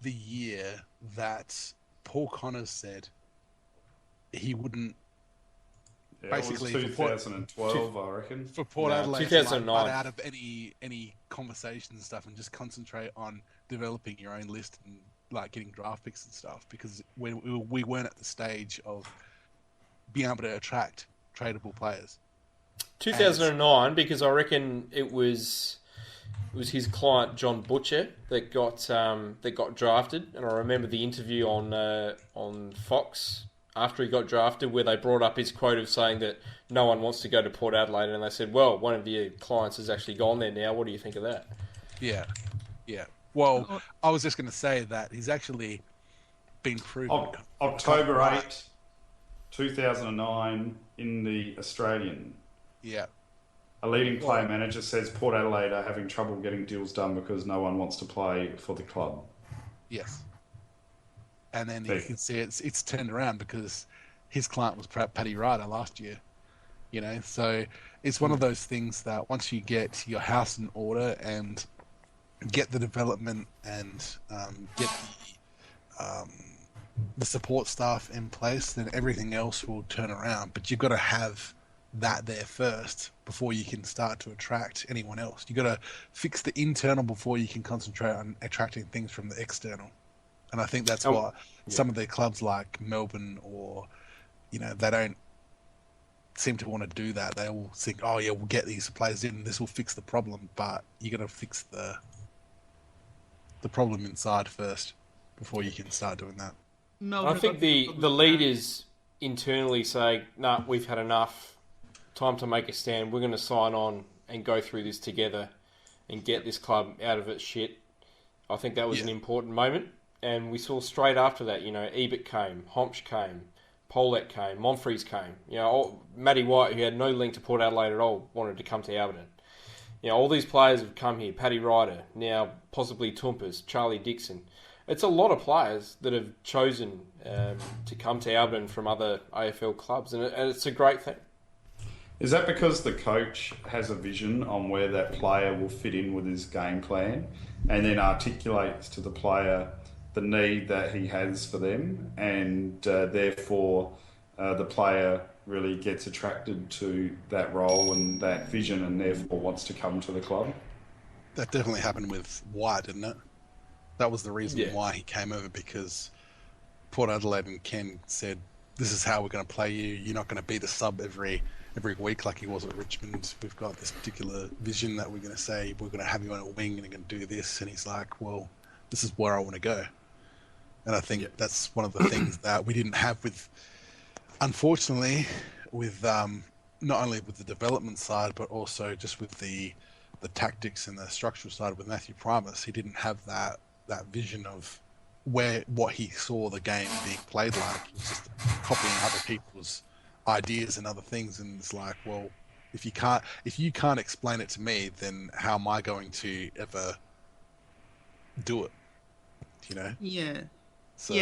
year that Paul Connors said he wouldn't... Basically, it was 2012, I reckon. For Port Adelaide, 2009. Out of any conversations and stuff, and just concentrate on developing your own list and getting draft picks and stuff, because we weren't at the stage of being able to attract tradable players. 2009, because I reckon it was his client John Butcher that got drafted, and I remember the interview on Fox after he got drafted, where they brought up his quote of saying that no one wants to go to Port Adelaide, and they said, well, one of your clients has actually gone there now. What do you think of that? Yeah. Well, I was just going to say that he's actually been proven. October 8, 2009, in the Australian. Yeah. A leading player manager says Port Adelaide are having trouble getting deals done because no one wants to play for the club. Yes. And then you can see it's turned around because his client was Paddy Ryder last year. So it's one of those things that once you get your house in order and get the development and get the support staff in place, then everything else will turn around. But you've got to have that there first before you can start to attract anyone else. You've got to fix the internal before you can concentrate on attracting things from the external. And I think that's what some of the clubs like Melbourne or, they don't seem to want to do that. They all think, oh yeah, we'll get these players in and this will fix the problem. But you got to fix the problem inside first before you can start doing that. I think the leaders internally say, nah, we've had enough. Time to make a stand. We're going to sign on and go through this together and get this club out of its shit. I think that was an important moment. And we saw straight after that, Ebert came, Homsch came, Polek came, Monfries came. Matty White, who had no link to Port Adelaide at all, wanted to come to Alberton. All these players have come here. Paddy Ryder, now possibly Toompas, Charlie Dixon. It's a lot of players that have chosen to come to Alberton from other AFL clubs, and it's a great thing. Is that because the coach has a vision on where that player will fit in with his game plan and then articulates to the player the need that he has for them, and therefore the player really gets attracted to that role and that vision and therefore wants to come to the club? That definitely happened with White, didn't it? That was the reason why he came over, because Port Adelaide and Ken said, this is how we're going to play you. You're not going to be the sub every week like he was at Richmond. We've got this particular vision that we're going to say, we're going to have you on a wing and you're going to do this. And he's like, well, this is where I want to go. And I think that's one of the things that we didn't have with, unfortunately, with not only with the development side, but also just with the tactics and the structural side with Matthew Primus. He didn't have that vision of what he saw the game being played like. He was just copying other people's ideas and other things, and it's like, well, if you can't explain it to me, then how am I going to ever do it? So,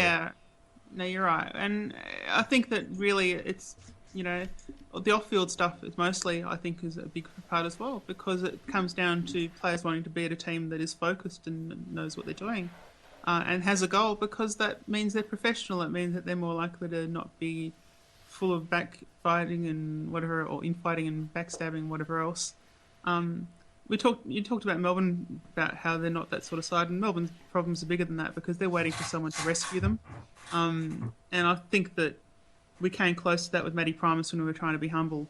no, you're right. And I think that really it's the off-field stuff is mostly, I think, is a big part as well, because it comes down to players wanting to be at a team that is focused and knows what they're doing and has a goal, because that means they're professional. It means that they're more likely to not be full of backfighting and whatever, or infighting and backstabbing, whatever else. You talked about Melbourne, about how they're not that sort of side, and Melbourne's problems are bigger than that because they're waiting for someone to rescue them. And I think that we came close to that with Matty Primus when we were trying to be humble.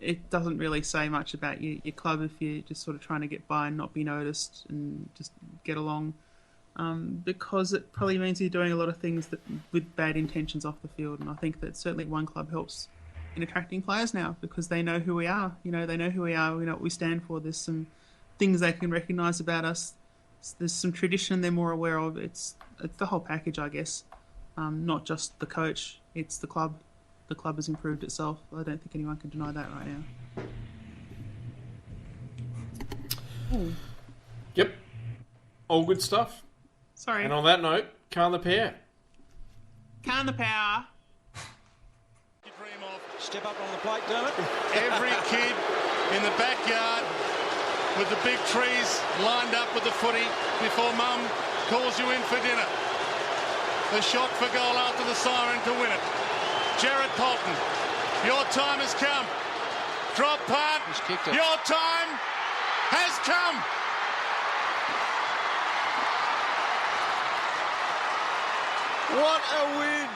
It doesn't really say much about your club if you're just sort of trying to get by and not be noticed and just get along, because it probably means you're doing a lot of things that with bad intentions off the field. And I think that certainly one club helps in attracting players now, because they know who we are. They know who we are. We know what we stand for. There's some things they can recognise about us. There's some tradition they're more aware of. It's the whole package, I guess. Not just the coach. It's the club. The club has improved itself. I don't think anyone can deny that right now. Ooh. Yep. All good stuff. Sorry. And on that note, Khan the Pair. Khan the Power. Step up on the plate, Dermot. Every kid in the backyard with the big trees lined up with the footy before Mum calls you in for dinner. The shot for goal after the siren to win it. Jared Polton, your time has come. Drop punt. He's kicked it. Your time has come. What a win.